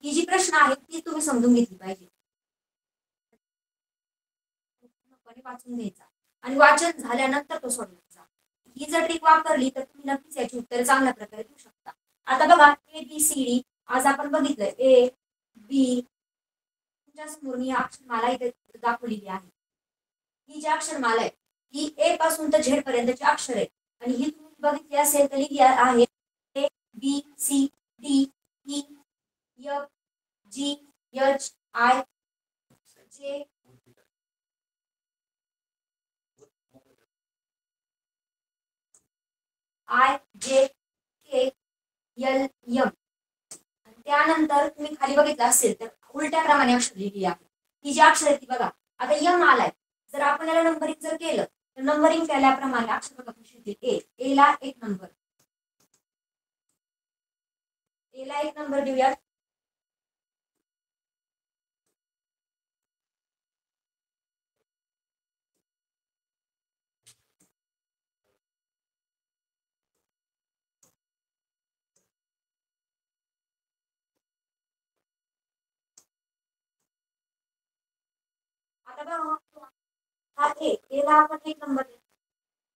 ही जी प्रश्न आहेत ती तुम्ही समजून घेतली पाहिजे, वाचून घ्यायचा आणि वाचन झाल्यानंतर तो सोडवायचा. ही जर ट्रिक वापरली तर तुम्ही नक्कीच याची उत्तर चांगल्या प्रकारे देऊ शकता. आता बघा ABCD आज आपण बघितलं A B, तुमच्या समोर ही अक्षरमाला इथे दाखवलेली आहे. ही जी अक्षरमाला आहे ही A पासून तर Z पर्यंतची अक्षर आहे आणि ही तुम्ही बघितली असेल तर लिहिली आहे A B C D E F G H I J K L M. त्यानंतर तुम्ही खाली बघितलं असेल तर उलट्या क्रमाने अक्षर लिहिली आहे. ही जी अक्षर आहे ती बघा आता यम आलाय, जर आपण याला नंबरिंग जर केलं तर नंबरिंग केल्याप्रमाणे अक्षर बघा कशी येतील. ए ला एक नंबर, ए ला एक नंबर देऊया. आता बघा हा ए ला आपण एक नंबर देतो.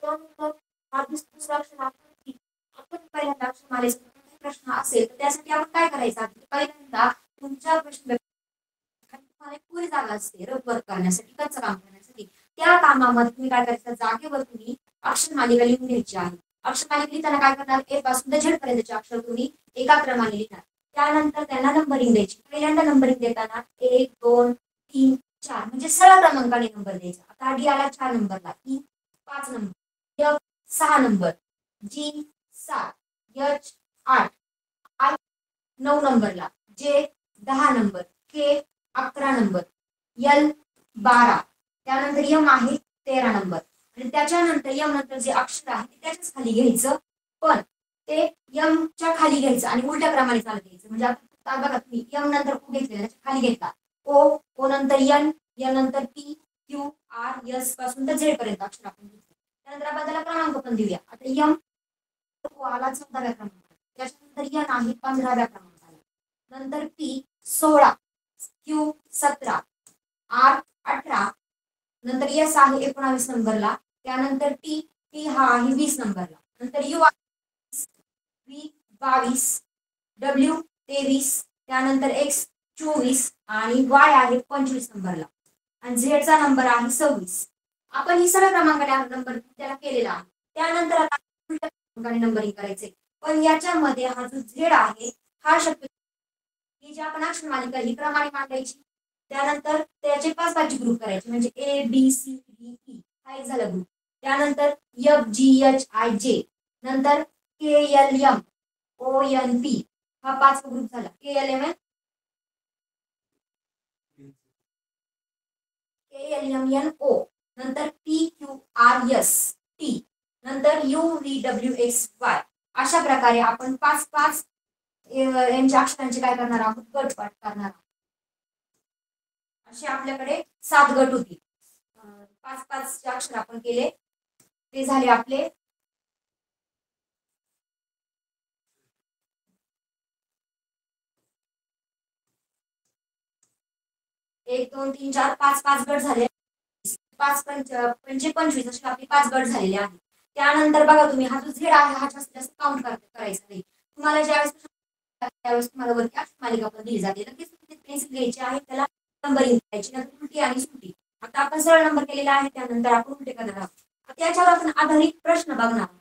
त्यानंतर हा दुसरा अक्षर आपण पहिल्यांदा अक्षर मालेचा प्रश्न असेल तर त्यासाठी आपण काय करायचं, पहिल्यांदा तुमच्या प्रश्न तुम्हाला पुरी जागा असते रफ वर्क करण्यासाठी, कच्चं काम करण्यासाठी. त्या कामामध्ये तुम्ही काय करायचं, जागेवर तुम्ही अक्षर मालिका लिहून घ्यायची आहे. अक्षर मालिका लिहिताना काय करणार, ए पासून झेड पर्यंतचे अक्षर तुम्ही एका क्रमाने लिहिणार. त्यानंतर त्यांना नंबरिंग द्यायची. पहिल्यांदा नंबरिंग देताना 1 2 3 4 म्हणजे सरळ क्रमांकाने नंबर द्यायचा. आता डी आला 4 नंबरला, E 5 number, F 6 number, G 7, H 8, I 9 नंबरला, जे 10 नंबर, के 11 नंबर, एल 12, त्यानंतर यम आहे 13 नंबर. आणि त्याच्यानंतर यम नंतर जे अक्षर आहे ते त्याच्याच खाली घ्यायचं, पण ते यमच्या खाली घ्यायचं आणि उलट्या क्रमाने चालत घ्यायचं. म्हणजे आता बघा तुम्ही यम नंतर ओ घेतलेला त्याच्या खाली घेतला, ओ नंतर एन, एन नंतर पी क्यू आर एस पासून तर झेड पर्यंत अक्षर आपण घेतले. त्यानंतर आपण त्याला क्रमांक पण देऊया. आता यम आला 14व्या क्रमांकाला, त्याच्यानंतर एन आहे 15व्या क्रमांकाला, नंतर पी 16, क्यू 17, आर 18, नंतर एस आहे 19 नंबरला, त्यानंतर टी हा आहे 20 नंबरला, नंतर यू व्ही 22, डब्ल्यू 23, त्यानंतर एक्स 24 आणि वाय आहे 25 नंबरला आणि झेडचा नंबर आहे 26. आपण ही सर्व क्रमांकाने नंबर त्याला केलेला आहे. त्यानंतर आता उलट्या क्रमांकाने नंबरिंग करायचे, पण याच्यामध्ये हा जो झेड आहे हा शब्द ही जी आपण अक्षर मालिका ही क्रमाने मांडायची. त्यानंतर त्याचे 5 ग्रुप करायचे, म्हणजे A B C D E हा एक झाला ग्रुप. त्यानंतर F G H I J, नंतर K L M O N P हा 5 ग्रुप झाला. K L M N O, नंतर P Q R S T, नंतर U V W X Y. अशा प्रकारे आपण 5 यांच्या अक्षरांचे काय करणार आहोत, गट पाठ करणार आहोत. असे आपल्याकडे 7 गट होती. 5 अक्षर आपण केले, ते झाले आपले 1 2 3 4 5 गट झाले. 5 पंचे 25 असे आपले 5 गट झालेले आहेत. त्यानंतर बघा तुम्ही हा जो झेड आहे हा जास्तीत जास्त काउंट करायचा नाही. तुम्हाला ज्यावेळेस त्यावेळेस तुम्हाला वरती अक्षर मालिका पण दिली जाते, तर ती पेन्सिल घ्यायची आहे, त्याला नंबरिंग करायची, नंतर उलटी आणि सुटी. आता आपण सरळ नंबर केलेला आहे, त्यानंतर आपण उलटे करणार आहोत. त्याच्यावर आपण आधारित प्रश्न बघणार आहोत.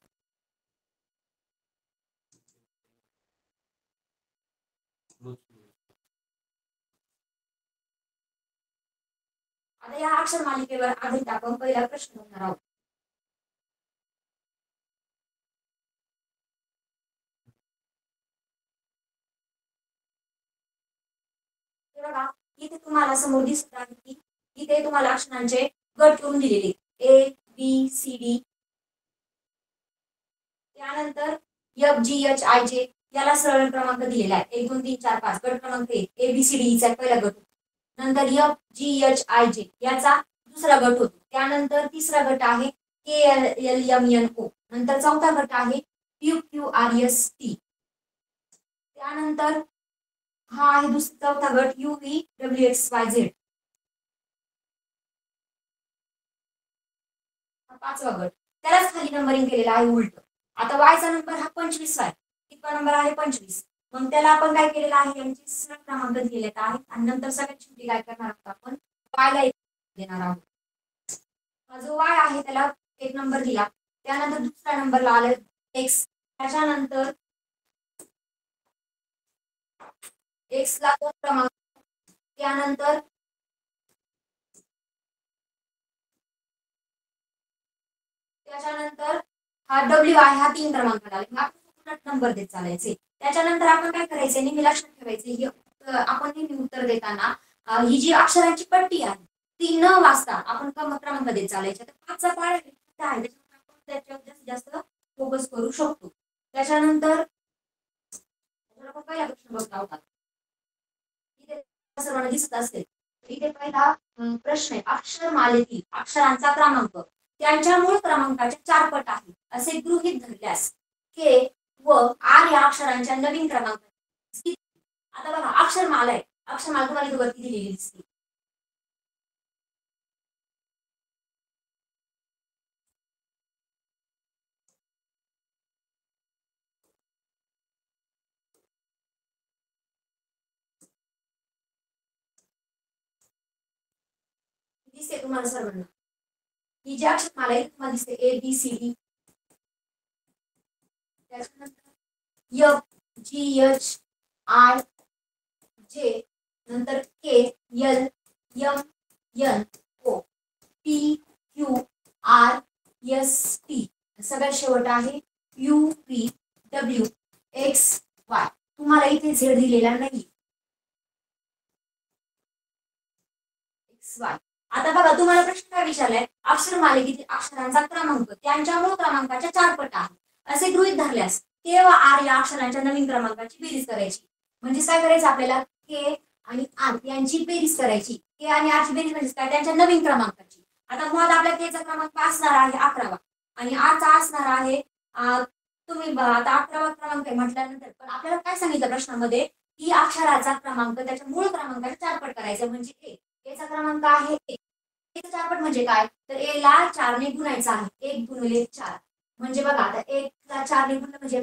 आता या अक्षर मालिकेवर आधारित आपण पहिला प्रश्न बघणार आहोत. बघा इथे तुम्हाला समोर दिसत आहे की इथे तुम्हाला अक्षरांचे गट करून दिलेले ए बी सी डी, त्यानंतर एफ जी एच आय जे याला सरळ क्रमांक दिलेला आहे 1 2 3 4 5. गट क्रमांक 1 ए बी सी डी चा पहिला गट होतो, नंतर एफ जी एच आय जे याचा दुसरा गट होतो, त्यानंतर तिसरा गट आहे K L M N O, नंतर चौथा गट आहे P Q R S T, त्यानंतर हा आहे चौथा गट UVWXYZ. पाचवा गट त्यालाच खाली नंबरिंग केलेला आहे उलट. आता वायचा नंबर हा 25 आहे. कितवा नंबर आहे 25. मग त्याला आपण काय केलेलं आहे यांची सरळ क्रमांक दिलेले आहेत आणि नंतर सगळ्यात शेवटी काय करणार आहोत आपण वायला देणार आहोत. हा जो वाय आहे त्याला एक नंबर दिला. त्यानंतर दुसऱ्या नंबरला आलं एक्स. त्याच्यानंतर एक्स ला 2 क्रमांक. त्यानंतर हा डब्ल्यू आहे हा 3 क्रमांकाला आपण नंबर देत चालायचे. त्याच्यानंतर आपण काय करायचे नेहमी लक्षात ठेवायचे ही आपण नेहमी उत्तर देताना ही जी अक्षरांची पट्टी आहे ती न वाचता आपण क्रमांक देत चालायचे. तर पाचचा पाढ आहे त्याच्यावर आपण त्याच्यावर जास्तीत जास्त फोकस करू शकतो. त्याच्यानंतर आपण पहिला प्रश्न बघला होता इथे सर्वांना दिसत असेल. इथे पहिला प्रश्न आहे अक्षरमालेतील अक्षरांचा क्रमांक त्यांच्या मूळ क्रमांकाच्या 4 पट आहे असे गृहीत धरल्यास के व आर या अक्षरांच्या नवीन क्रमांकाची. आता बघा अक्षरमाला आहे. अक्षरमाला तुम्हाला वरती दिलेली दिसते. दिसते तुम्हाला सर्वांना ही जी अक्षरमाला आहे तुम्हाला दिसते ABCD. त्याच्यानंतर FGHIJ नंतर KLMNOPQRST सगळ्यात शेवट आहे UVWXY. तुम्हाला इथे झेड दिलेला नाही XY. आता बघा तुम्हाला प्रश्न काय विचारलाय अक्षरमालेतील अक्षरांचा क्रमांक त्यांच्या मूळ क्रमांकाच्या 4 पट आहे असे गृहीत धरल्यास के व आर या अक्षरांच्या नवीन क्रमांकाची बेरीज करायची. म्हणजे काय करायचं आपल्याला के आणि आर यांची बेरीज करायची. के आणि आर ची बेरीज म्हणजे काय त्यांच्या नवीन क्रमांकाची. आता मुळात आपल्या केचा क्रमांक असणार आहे 11वा आणि आरचा असणार आहे तुम्ही आता 11वा क्रमांक आहे म्हटल्यानंतर पण आपल्याला काय सांगितलं प्रश्नामध्ये की अक्षराचा क्रमांक त्याच्या मूळ क्रमांकाच्या 4 पट करायचा. म्हणजे एचा क्रमांक आहे 1. 4 पट म्हणजे काय तर ए ला 4 ने गुणायचा आहे. 1 गुणिले 4 म्हणजे बघा आता 1 ला 4 ने गुणलं म्हणजे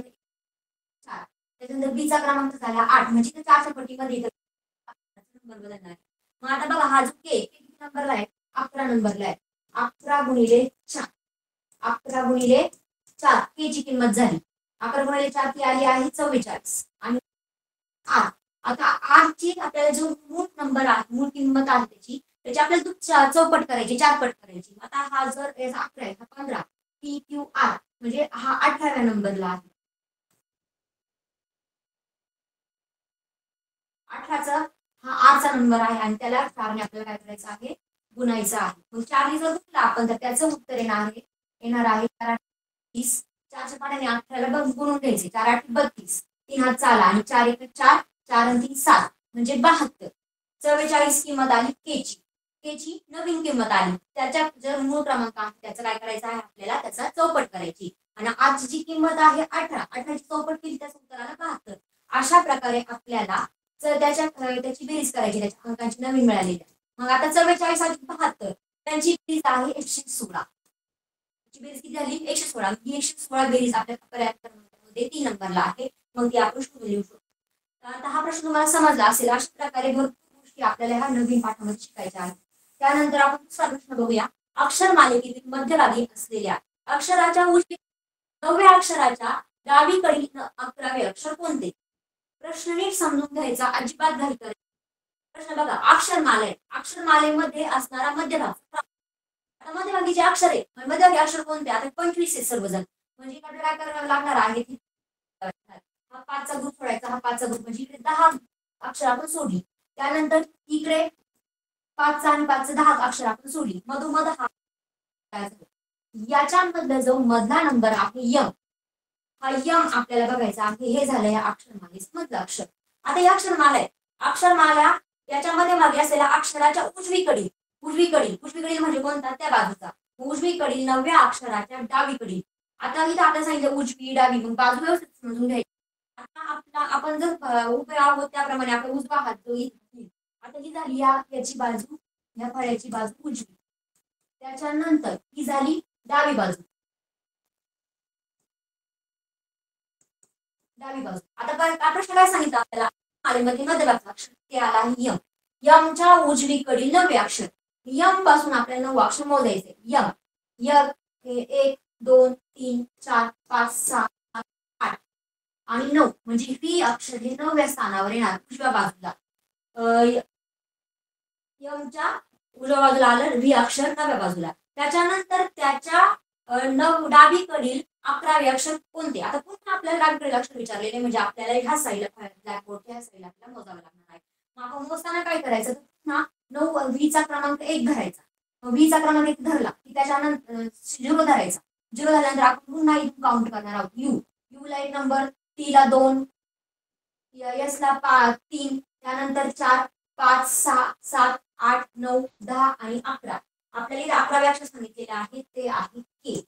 4. त्याच्यानंतर बी चा क्रमांक झाला 8 म्हणजे ते 4च्या पटीमध्ये नंबर बदलणार. मग आता बघा हा जो के किती नंबरला आहे 11 नंबरला आहे. 11 गुणिले 4 11 गुणिले 4 के ची किंमत झाली. 11 गुणिले 4 ती आली आहे 44 आणि आर. आता आर ची आपल्याला जो मूळ नंबर आहे मूळ किंमत आहे त्याची आपल्याला चौपट करायची 4 पट करायची. आता हा जर 11 आहे हा 15 PQR म्हणजे हा 18व्या नंबरला आहे. 18चा हा आरचा नंबर आहे आणि त्याला 4 ने आपल्याला काय करायचं आहे गुणायचं आहे. मग 4 ने जर गुणला आपण तर त्याचं उत्तर येणार आहे 30. 4च्या पाण्याने 18ला गुणून घ्यायचे 4 8 32 3 हात चाला आणि 4 1 4 4 आणि 3 7 म्हणजे 72. 44 किंमत आली केची नवीन किंमत आली. त्याच्या जर मूळ क्रमांक आहे त्याचं काय करायचं आहे आपल्याला त्याचा चौपट करायची आणि आजची जी किंमत आहे 18ची चौपट केली त्याचं उत्तर आलं 72. अशा प्रकारे आपल्याला जर त्याची बेरीज करायची त्याच्या अंकांची नवीन मिळालेली. मग आता 44 आणि 72 त्यांची बेरीज आहे 116. बेरीज किती झाली 116. ही 116 बेरीज आपल्या क्रमांकामध्ये 3 नंबरला आहे. मग ती आपण शोधून लिहू शकतो. आता हा प्रश्न तुम्हाला समजला असेल. अशा प्रकारे भरपूर गोष्टी आपल्याला ह्या नवीन पाठामध्ये शिकायच्या आहेत. त्यानंतर आपण दुसरा प्रश्न बघूया अक्षर मालिकेतील मध्यभागी असलेल्या अक्षराच्या 9व्या अक्षराच्या डावीकडील 11वे अक्षर कोणते. प्रश्न नीट समजून घ्यायचा अजिबात घाई करायची. प्रश्न बघा अक्षरमाला आहे. अक्षरमालेमध्ये असणारा मध्यभाग मध्यभागी जे अक्षर आहे मध्यभागी अक्षर कोणते आता 25 आहे सर्वजण म्हणजे काय करावं लागणार आहे हा 5चा ग्रुप सोडायचा हा 5चा ग्रुप म्हणजे इकडे 10 अक्षर आपण सोडली. त्यानंतर इकडे 5चा आणि 5चा 10 अक्षर आपण सोडली. मधोमध हा याच्यामधला जो मधला नंबर आहे यम हा यम आपल्याला बघायचा आहे. हे झालं या अक्षरमालेचं मधलं अक्षर. आता या अक्षरमाला आहे अक्षरमाला याच्यामध्ये मागे असलेल्या अक्षराच्या उजवीकडील म्हणजे कोणता त्या बाजूचा उजवीकडील 9व्या अक्षराच्या डावीकडील. आता इथं आपल्याला सांगितलं उजवी डावी मग बाजू व्यवस्थित समजून घ्यायची. आता आपला आपण जर उभे आहोत त्याप्रमाणे आपला उजवा हात जो येईल. आता ही झाली याची बाजू, या फळ्याची बाजू उजवी. त्याच्यानंतर ही झाली डावी बाजू. डावी बाजू. आता प्रश्न काय सांगितलं आपल्याला, मालेमध्ये मध्यभागचा अक्षर ते आला यम. यमच्या उजवीकडील 9वे अक्षर. यम पासून आपल्याला 9 अक्षर मोजायचे. यम यक हे 1 2 3 4 5 6 7 8 आणि 9 म्हणजे ही अक्षर हे 9व्या स्थानावर येणार उजव्या बाजूला. यमच्या उजव्या बाजूला आलं व्ही अक्षर 9व्या बाजूला. त्याच्यानंतर त्याच्या डावीकडील 11वे अक्षर कोणते. आता पुन्हा आपल्याला डावीकडील अक्षर विचारलेले म्हणजे आपल्याला ह्या साईडला ब्लॅकबोर्ड ह्या साईडला आपल्याला मोजावं लागणार आहे. मग आपण मोजताना काय करायचं, पुन्हा 9 व्हीचा क्रमांक 1 धरायचा. व्हीचा क्रमांक 1 धरला की त्याच्यानंतर 0 धरायचा. 0 झाल्यानंतर आपण पुन्हा इथून काउंट करणार आहोत. यू ला 1 नंबर, टी ला 2, एस ला 3, त्यानंतर 4 5 6 7 8 9 10 आणि 11. आपल्याला 11वे अक्षर सांगितलेले आहे ते आहे के.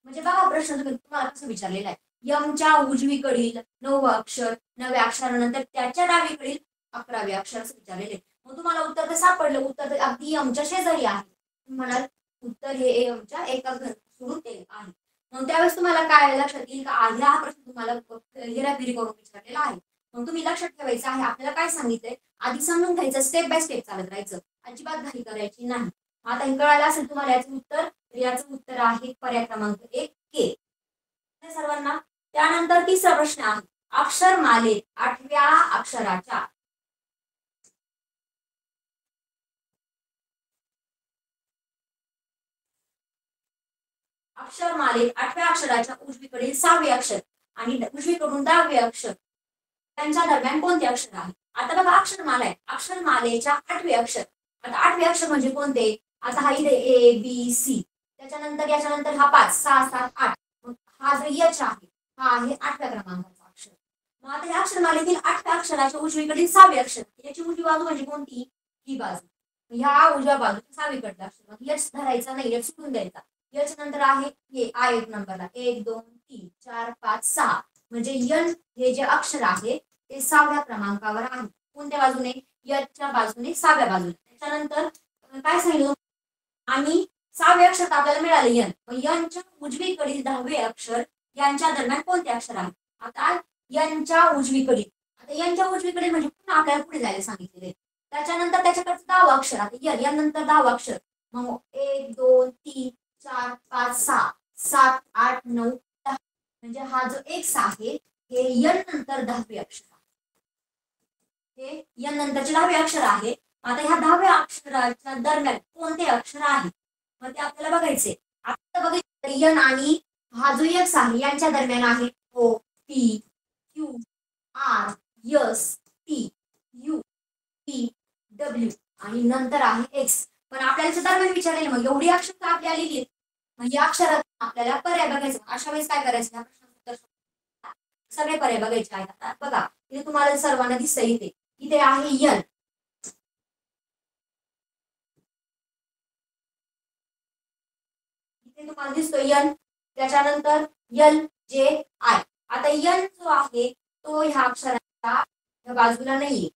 म्हणजे बघा प्रश्न तुम्हाला कसं विचारलेला आहे. यमच्या उजवीकडील 9वे अक्षर, 9व्या अक्षरानंतर त्याच्या डावीकडील 11वे अक्षर असं विचारलेले. मग तुम्हाला उत्तर तर सापडलं, उत्तर तर अगदी यमच्या शेजारी आहे. म्हणाल उत्तर हे यमच्या एका घर सोडून ते आहे. मग त्यावेळेस तुम्हाला काय लक्षात येईल का आधी हा प्रश्न तुम्हाला हेराफेरी करून विचारलेला आहे. मग तुम्ही लक्षात ठेवायचं आहे आपल्याला काय सांगितलंय आधी समजून घ्यायचं, स्टेप बाय स्टेप चालत राहायचं, अजिबात घाई करायची नाही. आता हे कळालं असेल तुम्हाला याचं उत्तर. याचं उत्तर आहे पर्याय क्रमांक 1 के सर्वांना. त्यानंतर तिसरा प्रश्न आहे अक्षरमालेत 8व्या अक्षराच्या अक्षराच्या उजवीकडील 6वे अक्षर आणि उजवीकडून 10वे अक्षर त्यांच्या दरम्यान कोणते अक्षर आहे. आता बघा अक्षरमाला आहे, अक्षरमालेच्या 8वे अक्षर. आता 8वे अक्षर म्हणजे कोणते. आता हा इथे ए बी सी, त्याच्यानंतर याच्यानंतर हा 5 6 7 8. हा जो यच आहे हा आहे 8व्या क्रमांकाचा अक्षर. मग आता या अक्षरमालेतील 8व्या अक्षराच्या उजवीकडील 6वे अक्षर, याची उजवी बाजू म्हणजे कोणती, ही बाजू. ह्या उजव्या बाजूच्या 6वीकडला अक्षर यच धरायचा नाही, यच सोडून द्यायचा. यच नंतर आहे हे आय 1 नंबरला 1 2 3 4 5 6 म्हणजे यन हे जे अक्षर आहे ते 6व्या क्रमांकावर आहे. कोणत्या बाजूने, यच्या बाजूने 6व्या बाजूने. त्याच्यानंतर काय सांगितलं आणि 6वे अक्षर आपल्याला मिळाले यन. मग यनच्या उजवीकडील 10वे अक्षर यांच्या दरम्यान कोणते अक्षर आहे. आता यनच्या उजवीकडील, आता यनच्या उजवीकडील म्हणजे पुन्हा आपल्याला पुढे जायला सांगितलेले. त्याच्यानंतर त्याच्याकडचं 10वं अक्षर, आता यन नंतर 10वं अक्षर. मग 1 2 3 4 5 6 7 8 9 10 म्हणजे हा जो एक्स आहे हे यन नंतर 10वे अक्षर आहे. हे यन नंतरचे 10वे अक्षर आहे. आता ह्या 10व्या अक्षराच्या दरम्यान कोणते अक्षर आहे मग ते आपल्याला बघायचे. आता बघितलं यन आणि हा जो एक्स आहे यांच्या दरम्यान आहे O P Q R S T U P W आणि नंतर आहे एक्स. पण आपल्याला दरम्यान विचारलेलं मग एवढी अक्षर आपल्याला लिहिली म्हणजे अक्षरात आपल्याला पर्याय बघायचं. अशा वेळेस काय करायचं या प्रश्नाचं सगळे पर्याय बघायचे आहेत. आता बघा इथे तुम्हाला सर्वांना दिसतंय इथे आहे यन, इथे तुम्हाला दिसतोय यन, त्याच्यानंतर यल जे आय. आता यन जो आहे तो ह्या अक्षराच्या बाजूला नाहीये,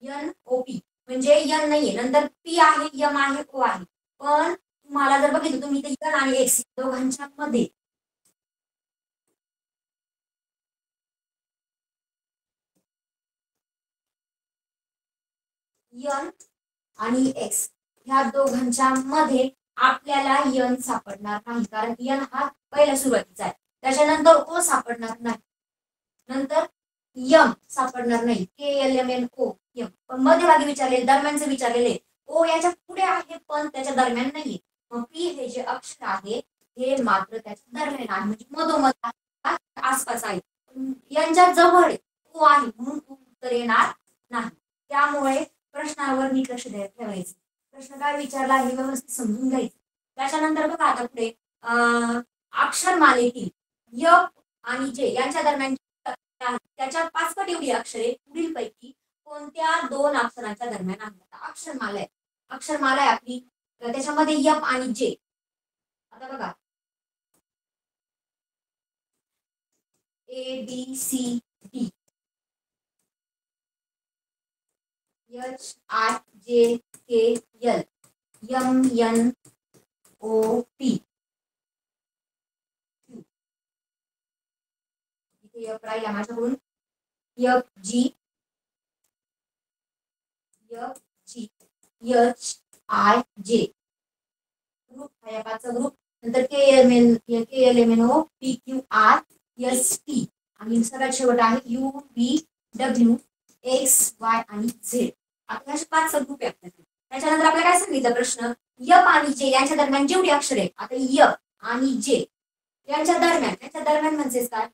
यन ओ पी म्हणजे यन नाहीये. नंतर पी आहे, यम आहे, ओ आहे. पण तुम्हाला जर बघितलं तुम्ही इथे यन आणि एक्स दोघांच्या मध्ये यन आणि एक्स ह्या दोघांच्या मध्ये आपल्याला यन सापडणार नाही, कारण यन हा पहिला सुरुवातीचा आहे. त्याच्यानंतर ओ सापडणार नाही, नंतर यम सापडणार नाही, K L M N O M. पण मध्यभागी विचारलेले, दरम्यानचे विचारलेले ओ याच्या पुढे आहे पण त्याच्या दरम्यान नाहीये. मग पी हे जे अक्षर आहे हे मात्र त्याच्या दरम्यान आहे म्हणजे मधोमध आसपास आहे. यांच्या जवळ ओ आहे म्हणून उत्तर येणार नाही. त्यामुळे प्रश्नावर नीट लक्ष ठेवायचं. प्रश्न काय विचारला हे व्यवस्थित समजून घ्यायचं. त्याच्यानंतर बघा आता पुढे अक्षरमालेतील य आणि जे यांच्या दरम्यान त्याच्या 5 पट एवढी अक्षरे पुढील पैकी कोणत्या 2 अक्षरांच्या दरम्यान आहेत. अक्षरमाला आहे, अक्षरमाला आहे आपली, त्याच्यामध्ये यप आणि जे. आता बघा A B C D H I J K L M N O P इथे F राहिला माझ्याकडून F G H I J group हा या पाचचा ग्रुप नंतर KLMNO PQR ST आणि सगळ्यात शेवट आहे UVW XY आणि Z. आता असे पाच ग्रुप आहेत त्याच्यानंतर आपल्याला काय सांगितलं प्रश्न य आणि जे यांच्या दरम्यान जेवढी अक्षरे आहेत आता य आणि जे यांच्या दरम्यान म्हणजे काय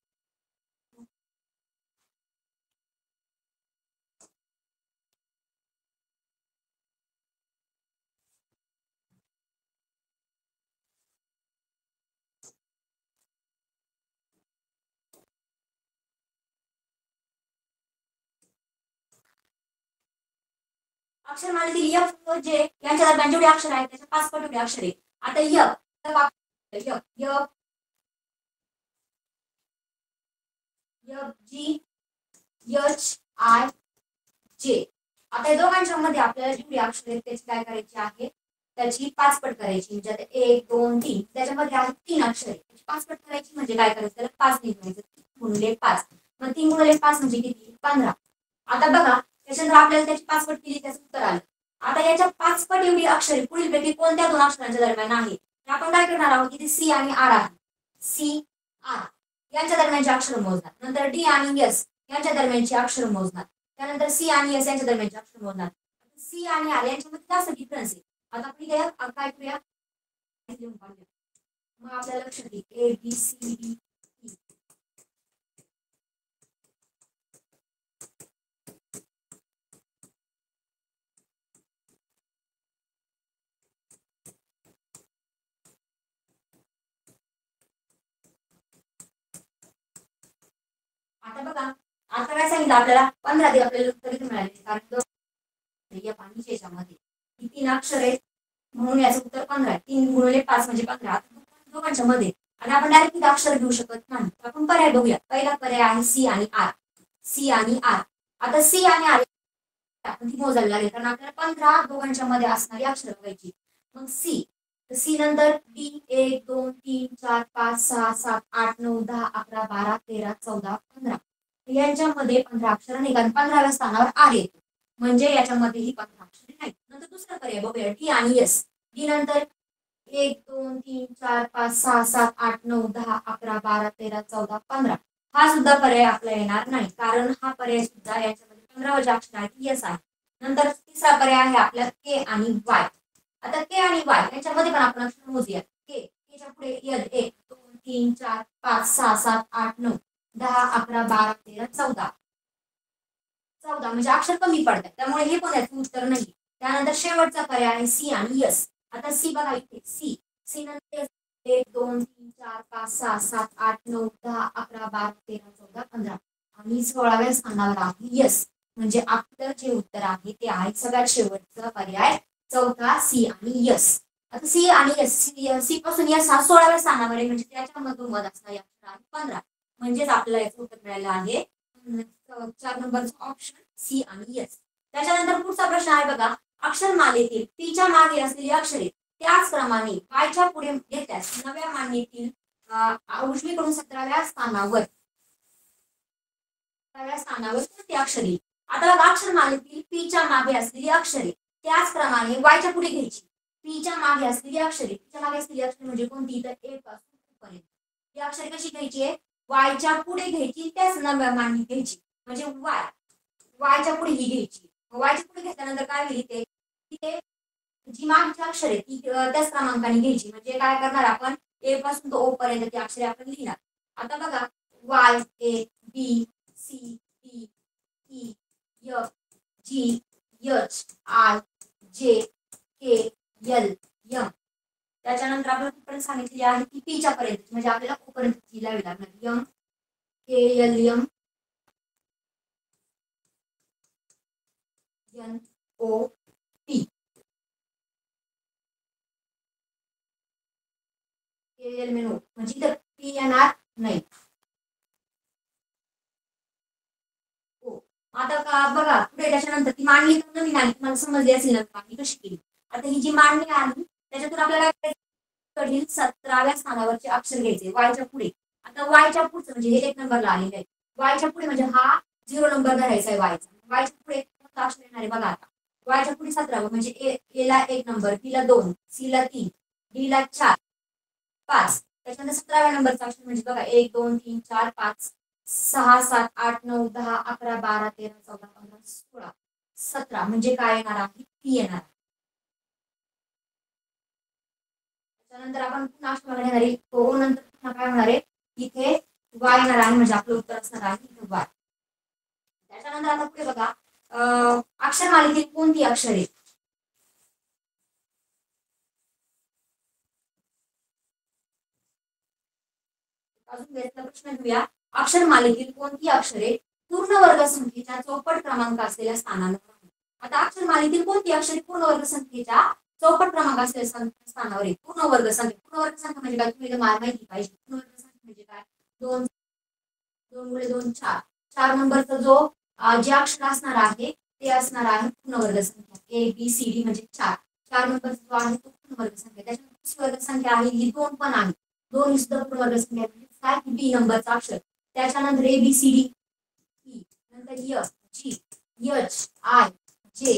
अक्षरमालेतील य जे यांच्या दरम्यान जेवढे अक्षर आहेत त्याच्या पाच पट एवढे अक्षर आहेत आता G H I J आता या दोघांच्या मध्ये आपल्याला जेवढी अक्षर आहेत त्याची काय करायची आहे त्याची पाच पट करायची म्हणजे आता 1 2 3 त्याच्यामध्ये आहे 3 अक्षरे त्याची पाच पट करायची म्हणजे काय करायचं त्याला 5 लिहायचं 3 गुणिले 5 मग 3 गुणिले 5 म्हणजे किती 15 आता बघा त्याच्यानंतर आपल्याला त्याची पाच पट केली त्याचं उत्तर आलं आता याच्या पाच पट एवढी अक्षरे पुढीलपैकी कोणत्या दोन अक्षरांच्या दरम्यान आहे आपण काय करणार आहोत की सी आणि आर आहे सी आर यांच्या दरम्यानचे अक्षर मोजणार नंतर डी आणि एस यांच्या दरम्यानचे अक्षर मोजणार त्यानंतर सी आणि एस यांच्या दरम्यानचे अक्षर मोजणार सी आणि आर यांच्यामध्ये जास्त डिफरन्स आहे आता आपण काय करूया मग आपल्या लक्षात येईल ए बी सी डी आता बघा आता काय सांगितलं आपल्याला 15 दे आपल्याला उत्तर इथे मिळाले कारण या पाणीच्या याच्यामध्ये ही 3 अक्षर आहेत म्हणून याचं उत्तर 15 3 गुणिले 5 म्हणजे 15 दोघांच्या मध्ये आणि आपण डायरेक्ट अक्षर घेऊ शकत नाही आपण पर्याय बघूया पहिला पर्याय आहे सी आणि आर आता सी आणि आर आपण ती मोजायला लागेल कारण आपल्याला 15 दोघांच्या मध्ये असणारी अक्षर बघायची मग सी नंतर डी 1 2 3 4 5 6 7 8 9 10 11 12 13 14 15 यांच्यामध्ये 15 अक्षर नाही कारण 15व्या स्थानावर आर येतो म्हणजे याच्यामध्ये ही 15 अक्षरे नाही नंतर दुसरा पर्याय बघूया डी आणि एस डी नंतर 1 2 3 4 5 6 7 8 9 10 11 12 13 14 15 हा सुद्धा पर्याय आपल्याला येणार नाही कारण हा पर्याय सुद्धा याच्यामध्ये 15 अक्षर आहे एस आहे नंतर तिसरा पर्याय आहे आपला के आणि वाय आता के आणि वाय यांच्यामध्ये पण आपण अक्षर मोजूया केच्या पुढे एल 1 2 3 4 5 6 7 8 9 10 11 12 13 14 म्हणजे अक्षर कमी पडतात त्यामुळे हे पण याचं उत्तर नाही त्यानंतर शेवटचा पर्याय आहे सी आणि एस आता सी बघा इथे सी नंतर 1 2 3 4 5 6 7 8 9 10 11 12 13 14 15 आणि 16व्या स्थानावर आहे यस म्हणजे आपलं जे उत्तर आहे ते आहे सगळ्यात शेवटचा पर्याय चौथा सी आणि यस आता सी आणि एस सी पासून यस हा 16व्या स्थानावर आहे म्हणजे त्याच्यामधून मध असणारे अक्षर आहे 15 म्हणजेच आपल्याला याचं उत्तर मिळालं आहे 4 नंबरचा ऑप्शन सी आणि एस त्याच्यानंतर पुढचा प्रश्न आहे बघा अक्षरमालेतील पीच्या मागे असलेली अक्षरे त्याच क्रमाने वायच्या पुढे घेतल्यास नव्या मांडणीतील उजवीकडून 17व्या स्थानावर कोणती अक्षरे आता बघा अक्षरमालेतील पीच्या मागे असलेली अक्षरे त्याचप्रमाणे वायच्या पुढे घ्यायची पीच्या मागे असलेली अक्षरे म्हणजे कोणती तर ए पासून पर्यंत ही अक्षरे कशी घ्यायची आहे वायच्या पुढे घ्यायची त्याच नव्या मांडणीत घ्यायची म्हणजे वायच्या पुढे ही घ्यायची वायच्या पुढे घेतल्यानंतर काय होईल तिथे जी मागची अक्षरे ती त्याच क्रमांकाने घ्यायची म्हणजे काय करणार आपण ए पासून तो ओ पर्यंत ती अक्षरे आपण लिहिणार आता बघा Y A B C D E F G H I J K L M त्याच्यानंतर आपण सांगितले आहे की पीच्या पर्यंत म्हणजे आपल्याला ओ पर्यंत लिहावी लागणार M K L M N O P K L M O म्हणजे इथं पी येणार नाही बघा पुढे त्याच्यानंतर ती मांडणी तर नवीन आली, तुम्हाला समजली असेल ना मांडणी कशी केली. आता ही जी मांडणी आली त्याच्यातून आपल्याला कडील 17व्या स्थानावरचे अक्षर घ्यायचे वायच्या पुढे. आता वायच्या पुढचं म्हणजे हे 1 नंबरला आलेलं आहे. वायच्या पुढे म्हणजे हा 0 नंबर धरायचा आहे वायचा. वायच्या पुढे कोणतं अक्षर येणार आहे बघा आता. वायच्या पुढे 17 म्हणजे ए ला 1 नंबर, बी ला 2, सी ला 3, डी ला 4, 5. त्याच्यानंतर 17व्या नंबरचा अक्षर म्हणजे बघा 1 2 3 4 5 6 7 8 9 10 11 12 13 14 15 16 17 म्हणजे काय येणार आहे टी येणार. त्यानंतर आपण पुन्हा अक्षर घेणार आहे तो नंतर पुन्हा काय होणार आहे इथे वाय येणार आहे म्हणजे आपलं उत्तर असणार आहे इथे वाय. त्याच्यानंतर आता पुढे बघा अक्षर मालिकेत कोणती अक्षरे. अजून यातला प्रश्न घेऊया. अक्षर मालिकेत कोणती अक्षरे पूर्ण वर्ग संख्येच्या चौपट क्रमांक असलेल्या स्थानांवर आहेत. आता अक्षर मालिकेतील कोणती अक्षरे पूर्ण वर्ग संख्येच्या चौपट क्रमांक असलेल्या स्थानावर आहे. पूर्ण वर्ग संख्या म्हणजे काय तुम्ही माहिती पाहिजे. पूर्ण वर्ग संख्या म्हणजे काय 2 2 गुणे 2 4. 4 नंबरचा जो जे अक्षर असणार आहे ते असणार आहे पूर्ण वर्ग संख्या. ए बी सी डी म्हणजे 4. 4 नंबरचा जो आहे तो पूर्ण वर्ग संख्या. त्याच्यानंतर वर्ग संख्या आहे ही 2 पण आहे. 2 ही सुद्धा पूर्ण वर्ग संख्या म्हणजे काय बी नंबरचा अक्षर. त्याच्यानंतर A B C D E, नंतर F G H I J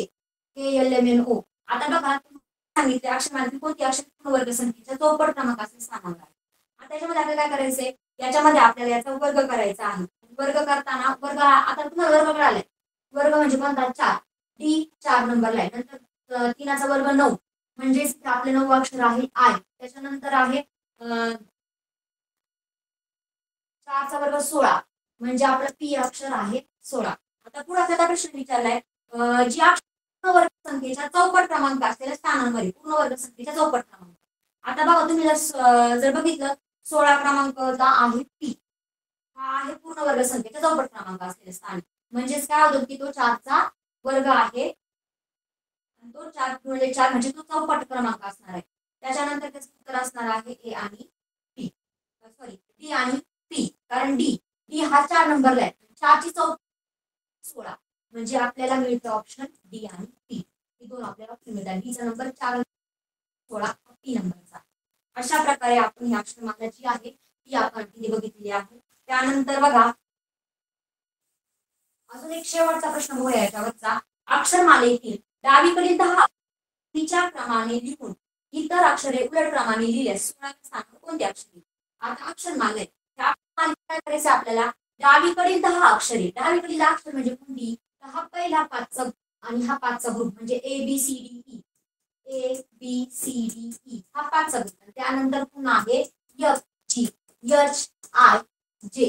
K L M N O. आता बघा सांगितले अक्षर मालिकेतील कोणती अक्षर पूर्ण वर्ग संख्येच्या चौपट क्रमांक असलेल्या स्थानावर आहे. आता त्याच्यामध्ये आपल्याला काय करायचंय याच्यामध्ये आपल्याला याचा वर्ग करायचा आहे. वर्ग करताना वर्ग आता तुम्हाला वर्ग कळालाय. वर्ग म्हणजे कोणता 4. डी 4 नंबरला आहे. नंतर 3चा वर्ग 9 म्हणजे आपले 9 अक्षर आहे आय. त्याच्यानंतर आहे 4चा वर्ग 16 म्हणजे आपलं पी अक्षर आहे 16. आता पुढे आपल्याला प्रश्न विचारलाय जी अक्षर वर्ग संख्येच्या चौपट क्रमांक असलेल्या स्थानांमध्ये पूर्ण वर्ग संख्येच्या चौपट क्रमांक. आता बघा तुम्ही जर बघितलं 16 क्रमांकचा आहे पी. हा आहे पूर्ण वर्ग संख्येचा चौपट क्रमांक असलेले स्थान. म्हणजेच काय होतं की तो 4चा वर्ग आहे. तो 4 गुणिले 4 म्हणजे तो चौपट क्रमांक असणार आहे. त्याच्यानंतर त्याचं उत्तर असणार आहे ए आणि पी. सॉरी डी आणि पी. कारण डी हा 4 नंबरला आहे. 4 ची 16 म्हणजे आपल्याला मिळतं ऑप्शन डी आणि पी. हे दोन आपल्याला ऑप्शन मिळतात. डी चा नंबर 4 16 पी नंबरचा. अशा प्रकारे आपण ही अक्षरमाला जी आहे ती आपण तिथे बघितलेली आहे. त्यानंतर बघा अजून एक शेवटचा प्रश्न बघूया याच्यावरचा. अक्षरमालेतील डावीकडील 10 तिच्या क्रमाने लिहून इतर अक्षरे उलट क्रमाने लिहिल्यास 16व्या स्थानावर कोणती अक्षरे. आता अक्षरमाला त्या काय करायचं आपल्याला डावीकडील 10 अक्षरे. डावीकडील अक्षर म्हणजे कोणती हा पहिला 5चा आणि हा 5चा ग्रुप म्हणजे A B C D E. A B C D E हा 5चा ग्रुप. त्यानंतर पुन्हा आहे एफ जी एच आय जे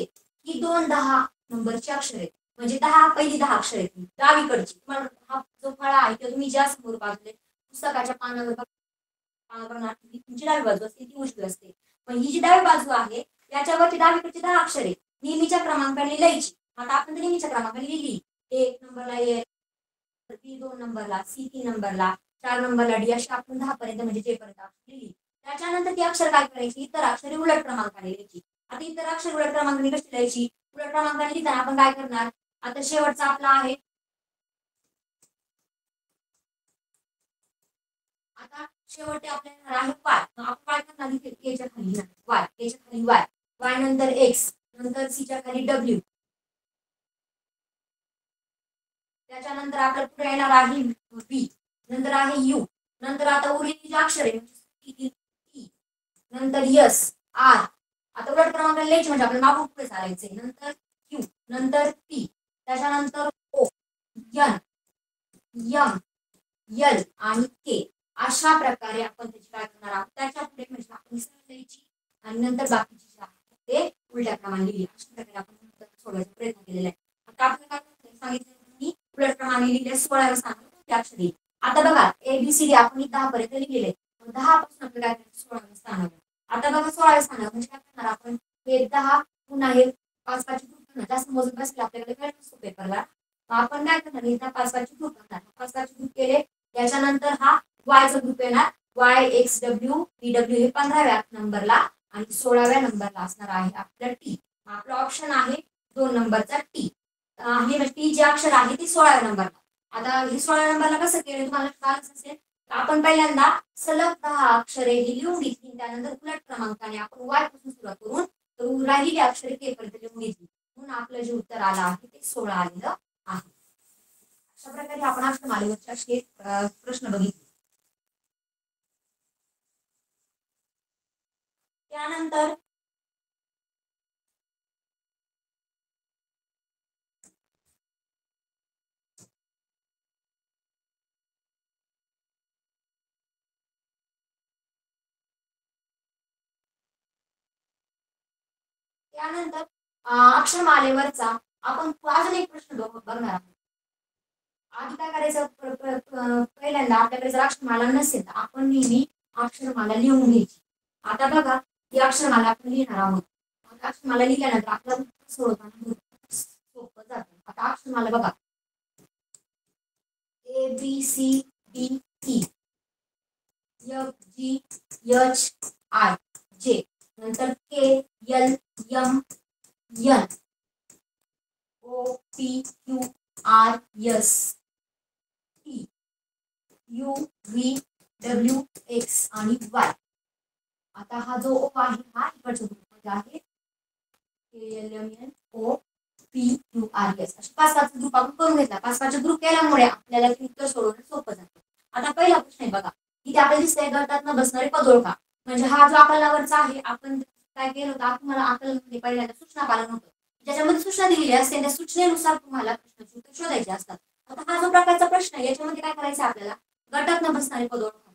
ही 2 10 नंबरची अक्षरे आहेत. म्हणजे 10 पहिली 10 अक्षर आहेत डावीकडची. तुम्हाला हा जो फळा आहे तो तुम्ही ज्या समोर बाजूला पुस्तकाच्या पानावर तुमची डावी बाजू असते ती उजवी असते. पण ही जी डावी बाजू आहे याच्यावरची डावीकडची 10 अक्षरे नेहमीच्या क्रमांकाने लिहायची. आता आपण नेहमीच्या क्रमांकाने लिहिली 1 नंबरला ए, बी 2 नंबरला, सी 3 नंबरला, 4 नंबरला डी अशी आपण 10 पर्यंत म्हणजे जे पर्यंत लिहिली. त्याच्यानंतर ती अक्षर काय करायची इतर अक्षरे उलट क्रमांकाने लिहायची. आता इतर अक्षर उलट क्रमांकाने कशी लिहायची. उलट क्रमांकाने लिहिताना आपण काय करणार. आता शेवटचा आपला आहे आता शेवटी आपल्याला आहे वाय. आपण काय करणार एच्या खाली वाय एच्या खाली वाय वाय नंतर एक्स नंतर सीच्या खाली डब्ल्यू. त्याच्यानंतर आपल्याला पुढे येणार आहे बी नंतर आहे यू. नंतर आता उरलेली जी अक्षरे म्हणजे नंतर यस आर. आता उलट क्रमांकाने लिहायचे म्हणजे आपल्याला मागून पुढे चालायचे. नंतर क्यू नंतर पी त्याच्यानंतर ओ एन एम एल आणि के. अशा प्रकारे आपण त्याची काय करणार आहोत त्याच्या पुढे म्हणजे आपण लिहायची आणि नंतर बाकीची जे आहे ते उलट्या क्रमाने लिहिली. अशा प्रकारे आपण सोडवायचा प्रयत्न केलेला आहे. आता आपण काय सांगितलं की उलट क्रमाने लिहिल्या 16व्या स्थानावर अक्षरे. आता बघा एबीसीडी आपण 10 पर्यंत लिहिलेले 10 पासून आपल्याला काय करायचं 16व्या स्थानावर. आता बघा 16व्या स्थानावर म्हणजे काय करणार आपण हे 10 पुन्हा हे 5 ग्रुप जास्त मोजून बसले आपल्याकडे वेळ नसतो पेपरला. आपण काय करणार इथं 5 ग्रुप करणार. 5 ग्रुप केले त्याच्यानंतर हा वायचा ग्रुप येणार Y x W P W हे 15व्या नंबरला आणि 16व्या नंबरला असणार आहे आपला टी. आपला ऑप्शन आहे 2 नंबरचा टी. आहे टी जे अक्षर आहे ते 16व्या नंबरला. आता हे 16व्या नंबरला कसं केलं तुम्हाला कळालंच असेल. आपण पहिल्यांदा सलग 10 अक्षरे ही लिहून घेतली, त्यानंतर उलट क्रमांकाने आपण वाय पासून सुरुवात करून तर राहिलेली अक्षरे के पर्यंत लिहून घेतली, म्हणून आपलं जे उत्तर आलं आहे ते 16 आलेलं आहे. अशा प्रकारे आपण अक्षरमालेवरचे असे प्रश्न बघितले. त्यानंतर अक्षरमालेवरचा आपण अजून एक प्रश्न बघणार आहोत. आधी काय करायचं, पहिल्यांदा आपल्याकडे जर अक्षरमाला नसेल तर आपण नेहमी अक्षरमाला लिहून घ्यायची. आता बघा ही अक्षरमाला आपण लिहिणार आहोत. अक्षरमाला लिहिल्यानंतर आपल्याला सोडवताना सोपं जातं. आता अक्षरमाला बघा A B C D E F G H I J, नंतर K L M N O P Q R S T U V W X आणि वाय. आता हा जो ओ आहे हा इकडच्या ग्रुपमध्ये आहे, K L M N O P Q R S. असे 5-5 ग्रुप आपण करून घेतला. 5-5 ग्रुप केल्यामुळे आपल्याला उत्तर सोडवणं सोपं जातं. आता पहिला प्रश्न आहे बघा, इथे आपल्याला दिसतंय गटातनं बसणारे पद ओळखा. म्हणजे हा जो आकलनावरचा आहे, आपण काय केलं होतं, तुम्हाला आकलनमध्ये पहिल्यांदा सूचना पालन होतं, ज्याच्यामध्ये सूचना दिलेली असते त्या सूचनेनुसार तुम्हाला प्रश्नाचे उत्तर शोधायचे असतात. आता हा जो प्रकारचा प्रश्न आहे याच्यामध्ये काय करायचं आपल्याला, गटातनं बसणारे पद ओळखा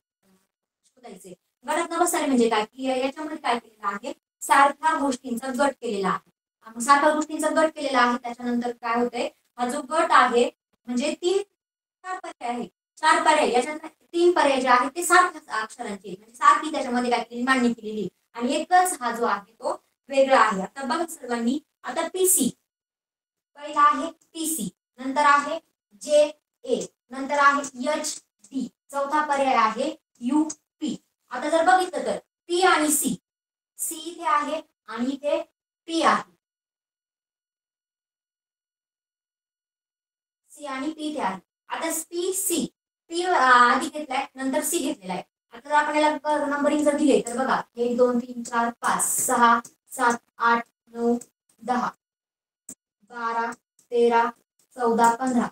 शोधायचे. गटातनं बसणारे म्हणजे काय की याच्यामध्ये काय केलेलं आहे, सारख्या गोष्टींचा गट केलेला आहे. सारख्या गोष्टींचा गट केलेला आहे. त्याच्यानंतर काय होतंय, हा जो गट आहे म्हणजे 4 पर्याय आहे. 4 पर्याय, याच्यात 3 पर्याय जे आहेत ते सारख्याच अक्षरांचे, म्हणजे सारखी त्याच्यामध्ये काय केली मांडणी केलेली, आणि एकच हा जो आहे तो वेगळा आहे. आता बघा सर्वांनी, आता पीसी पहिला आहे, पीसी नंतर आहे जे ए, नंतर आहे एच डी, चौथा पर्याय आहे यू पी. आता जर बघितलं तर पी आणि सी, सी इथे आहे आणि इथे पी आहे, सी आणि पी इथे आहे. आता पी सी, पी आधी घेतलाय नंतर सी घेतलेला आहे. आता जर आपण याला नंबरिंग जर दिले तर बघा 1 2 3 4 5 6 7 8 9 10 12 13 14 15,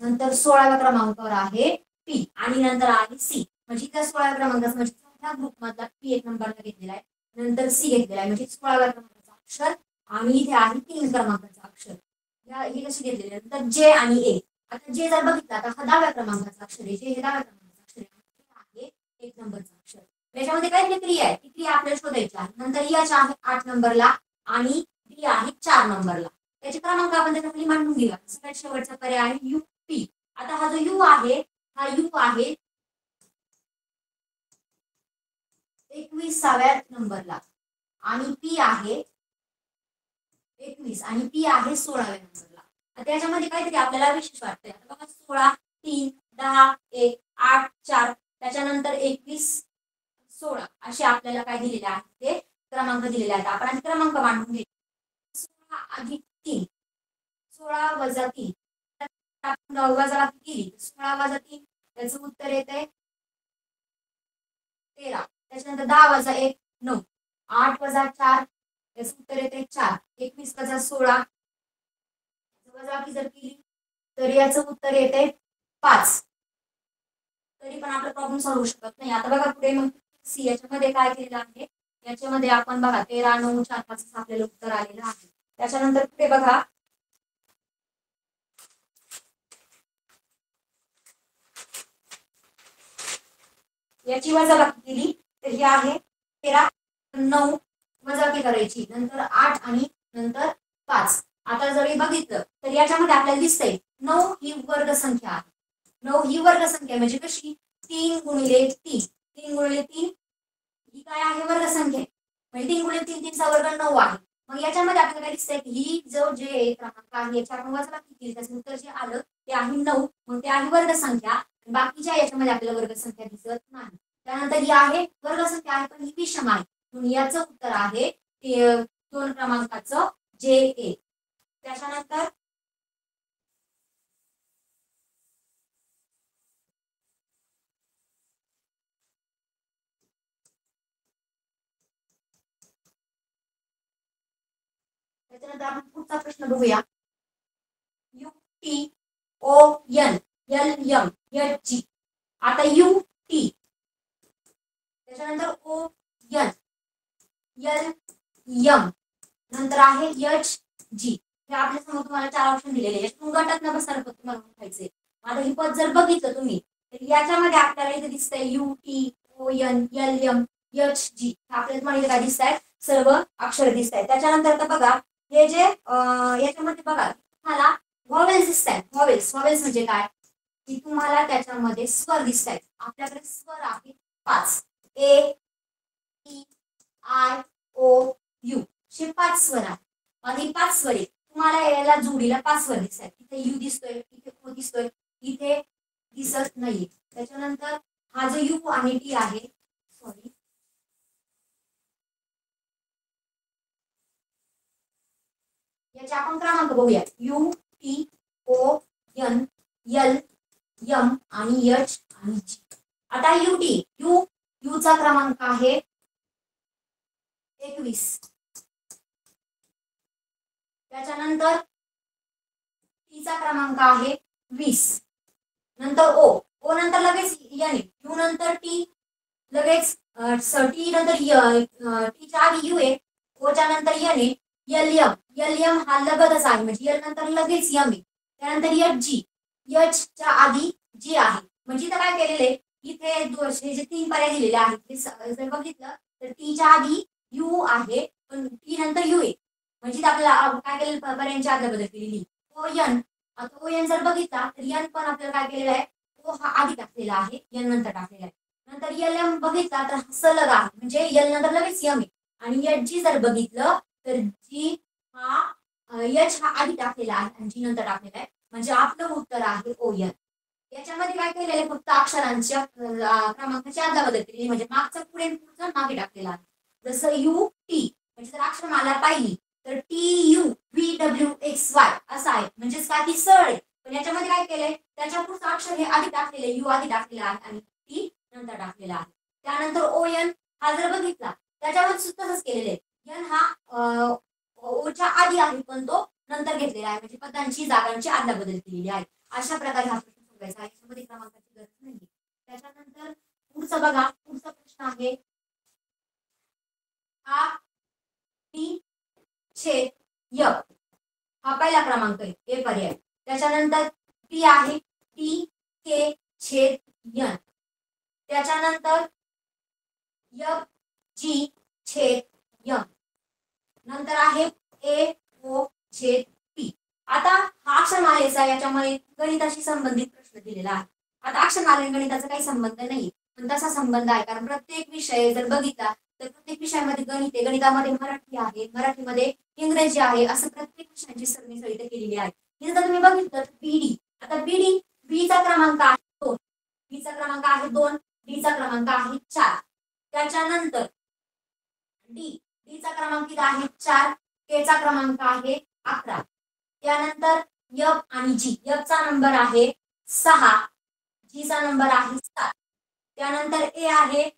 नंतर 16व्या क्रमांकावर आहे पी आणि नंतर आहे सी. म्हणजे त्या 16व्या क्रमांकाचा म्हणजे चौथ्या ग्रुप मधला पी 1 नंबरला घेतलेला आहे, नंतर सी घेतलेला आहे म्हणजे 16व्या क्रमांकाचा अक्षर, आणि इथे आहे 3 क्रमांकाचा अक्षर. हे कशी घेतलेले, नंतर जे आणि ए. आता जे जर बघितलं तर हा 10व्या क्रमांकाचा अक्षर आहे, जे हे 10व्या क्रमांकाचा अक्षर आहे 1 नंबरचा अक्षर. त्याच्यामध्ये काय क्रिया आहे, ती क्रिया आपल्याला शोधायची आहे. नंतर यच आहे 8 नंबरला आणि डी आहे 4 नंबरला. त्याचे क्रमांक आपण त्याच्याखाली मांडून घेऊया. सगळ्यात शेवटचा पर्याय आहे यू पी. आता हा जो यू आहे हा यू आहे 21व्या नंबरला, आणि पी आहे 21 आणि पी आहे 16व्या नंबरला. त्याच्यामध्ये काहीतरी आपल्याला विशेष वाटतंय. आता बघा 16 3 10 1 8 4, त्याच्यानंतर 21 16 असे आपल्याला काय दिलेले आहेत ते क्रमांक दिलेले आहेत. आपण क्रमांक मांडून घेऊ. 16 अधिक 3, 16 वजा 3, वजा केली 16 वजा 3 त्याचं उत्तर येतंय 13. त्याच्यानंतर 10 वजा 1 9, 8 वजा 4 याचं उत्तर येते 4, 21 वजा 16 वजाबाकी जर केली तर याचं उत्तर येते 5. तरी पण आपला प्रॉब्लेम सॉल्व्ह होऊ शकत नाही. आता बघा पुढे मग सी याच्यामध्ये काय केलेलं आहे, याच्यामध्ये आपण बघा 13 9 4 5 आपल्याला उत्तर आलेलं आहे. त्याच्यानंतर पुढे बघा याची वजाबाकी केली तर ही आहे 13 9 वजाबाकी करायची, नंतर 8 आणि नंतर 5. आता जर बघितलं तर याच्यामध्ये आपल्याला दिसतंय 9 ही वर्ग संख्या आहे. 9 ही वर्ग संख्या म्हणजे कशी 3 गुणिले 3, 3 गुणिले 3 ही काय आहे वर्ग संख्या, म्हणजे 3 गुणिले 3 3 चा वर्ग 9 आहे. मग याच्यामध्ये आपल्याला काय दिसतंय की ही जो जे क्रमांक आहे याच्या आपण वजाबाकी केली त्याचं उत्तर जे आलं ते आहे 9, मग ते आहे वर्ग संख्या. बाकीच्या याच्यामध्ये आपल्याला वर्ग संख्या दिसत नाही. त्यानंतर ही आहे वर्ग संख्या आहे पण ही विषम आहे, म्हणून याचं उत्तर आहे 2 क्रमांकाचं जे ए. त्याच्यानंतर त्याच्यानंतर आपण पुढचा प्रश्न बघूया. UTON LM HG. आता UT त्याच्यानंतर ON LM नंतर आहे HG. हे आपल्या समोर तुम्हाला 4 ऑप्शन दिलेले आहेत. गटात न बसणार तुम्हाला ओळखायचे. आता ही पद जर बघितलं तुम्ही तर याच्यामध्ये आपल्याला इथे दिसतंय UTON LM HG. आपल्याला तुम्हाला काय दिसतंय सर्व अक्षर दिसतायत. त्याच्यानंतर आता बघा हे जे याच्यामध्ये बघा तुम्हाला व्हॉवेल्स दिसतायत. व्हॉवेल्स म्हणजे काय की तुम्हाला त्याच्यामध्ये स्वर दिसतायत. आपल्याकडे स्वर आहे 5 A E I O U. हे 5 स्वर आहेत आणि 5 स्वर आहेत. तुम्हाला याला जोडीला 5 स्वर दिसतात. इथे U दिसतोय, इथे O दिसतोय, इथे दिसत नाही. त्याच्यानंतर हा जो U आणि T आहे सॉरी याचे आपण क्रमांक बघूया. UTON LM आणि H आणि G. आता U चा क्रमांक आहे 21. त्याच्यानंतर T चा क्रमांक आहे 20. नंतर O नंतर लगेच N. U नंतर T लगेच T नंतर T च्या आधी U आहे. O च्या नंतर N आहे. LM हा लगतच आहे म्हणजे L नंतर लगेच M आहे. त्यानंतर HG H च्या आधी G आहे. म्हणजे इथं काय केलेले इथे हे जे 3 पर्याय दिलेले आहेत ते जर बघितलं तर T च्या आधी U आहे पण T नंतर U आहे. म्हणजे आपल्याला काय केलेलं पर्यायांची आदला बदल केलेली. ON आता ON जर बघितला तर N पण आपल्याला काय केलेलं आहे O हा आधी टाकलेला आहे N नंतर टाकलेला आहे. नंतर LM बघितला तर सलग आहे म्हणजे L नंतर लगेच M आहे. आणि HG जर बघितलं तर G हा H हा आधी टाकलेला आहे आणि G नंतर टाकलेला आहे म्हणजे आपलं उत्तर आहे ON. याच्यामध्ये काय केलेलं फक्त अक्षरांच्या क्रमांकाची आदला बदल केली म्हणजे मागचा पुढे पुढचं मागे टाकलेला आहे. जसं UT म्हणजे जर अक्षरमाला पाहिली तर TUVWXY असं आहे म्हणजेच काय ती सरळ आहे. पण याच्यामध्ये काय केलंय त्याच्या पुढचं अक्षर हे आधी टाकलेले U आधी टाकलेला आहे आणि T नंतर टाकलेला आहे. त्यानंतर ON हा जर बघितला त्याच्यावर सुद्धा तसंच केलेलं आहे. N हा ओच्या आधी आहे पण तो नंतर घेतलेला आहे म्हणजे पदांची जागांची आदला बदल केलेली आहे. अशा प्रकारे हा प्रश्न सोडवायचा आहे. याच्यामध्ये क्रमांकाची गरज नाही. त्याच्यानंतर पुढचा बघा पुढचा प्रश्न आहे हा T छेद य हा पहिला क्रमांक आहे ए पर्याय. त्याच्यानंतर T आहे T K छेद N. त्याच्यानंतर G छेद M. नंतर आहे AO छेद P. आता हा अक्षरमालेचा याच्यामध्ये गणिताशी संबंधित प्रश्न दिलेला आहे. आता अक्षरमाले गणिताचा काही संबंध नाही पण तसा संबंध आहे कारण प्रत्येक विषय जर बघितला तर प्रत्येक विषयामध्ये गणित आहे. गणितामध्ये मराठी आहे मराठीमध्ये इंग्रजी आहे असं प्रत्येक विषयाची सरमिसळ इथे केलेली आहे. हे जर तुम्ही बघितलं तर BD आता B चा क्रमांक आहे 2. B चा क्रमांक आहे 2. D चा क्रमांक आहे 4. त्याच्यानंतर D चा क्रमांक आहे 4. K चा क्रमांक आहे 11. त्यानंतर F आणि G F चा नंबर आहे 6. G चा नंबर आहे 7. त्यानंतर A आहे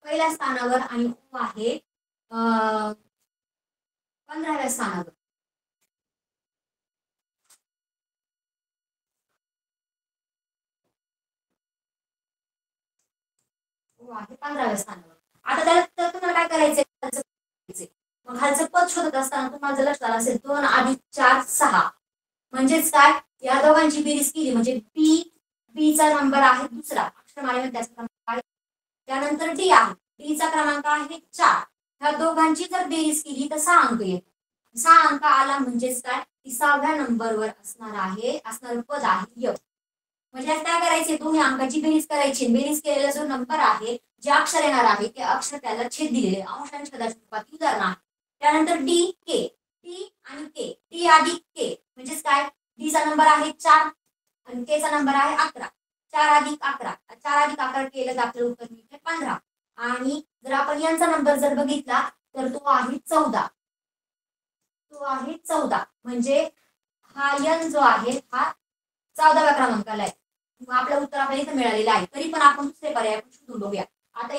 पहिल्या स्थानावर आणि O आहे 15व्या स्थानावर. O आहे 15व्या स्थानावर. आता त्याला तुम्हाला काय करायचंय मग खालचं पद शोधत असताना तुम्हाला जर लक्षात असेल 2 अधिक 4 6 म्हणजेच काय या दोघांची बेरीज केली म्हणजे B चा नंबर आहे दुसरा अक्षरमालेमध्ये त्याचा क्रमांक आहे. त्यानंतर D आहे D चा क्रमांक आहे 4. ह्या दोघांची जर बेरीज केली तर 6 अंक येतात. 6 अंक आला म्हणजेच काय 30व्या नंबरवर असणार पद आहे F. म्हणजे काय करायचे दोन्ही अंकाची बेरीज करायची. बेरीज केलेला जो नंबर आहे जे अक्षर येणार आहे ते अक्षर त्याला छेद दिलेले अंश आणि छेदाच्या रूपात उदाहरण आहे. त्यानंतर D K T आणि K T अधिक K म्हणजेच काय D चा नंबर आहे 4 आणि K चा नंबर आहे 11. 4 अधिक 11 4 अधिक 11 केलं तर आपलं उत्तर मिळते 15. आणि जर आपण यांचा नंबर जर बघितला तर तो आहे 14. तो आहे 14 म्हणजे हा N जो आहे हा 14व्या क्रमांकाला आहे. आपलं उत्तर आपल्याला इथे मिळालेलं आहे. तरी पण आपण दुसरे पर्याय शोधून बघूया. आता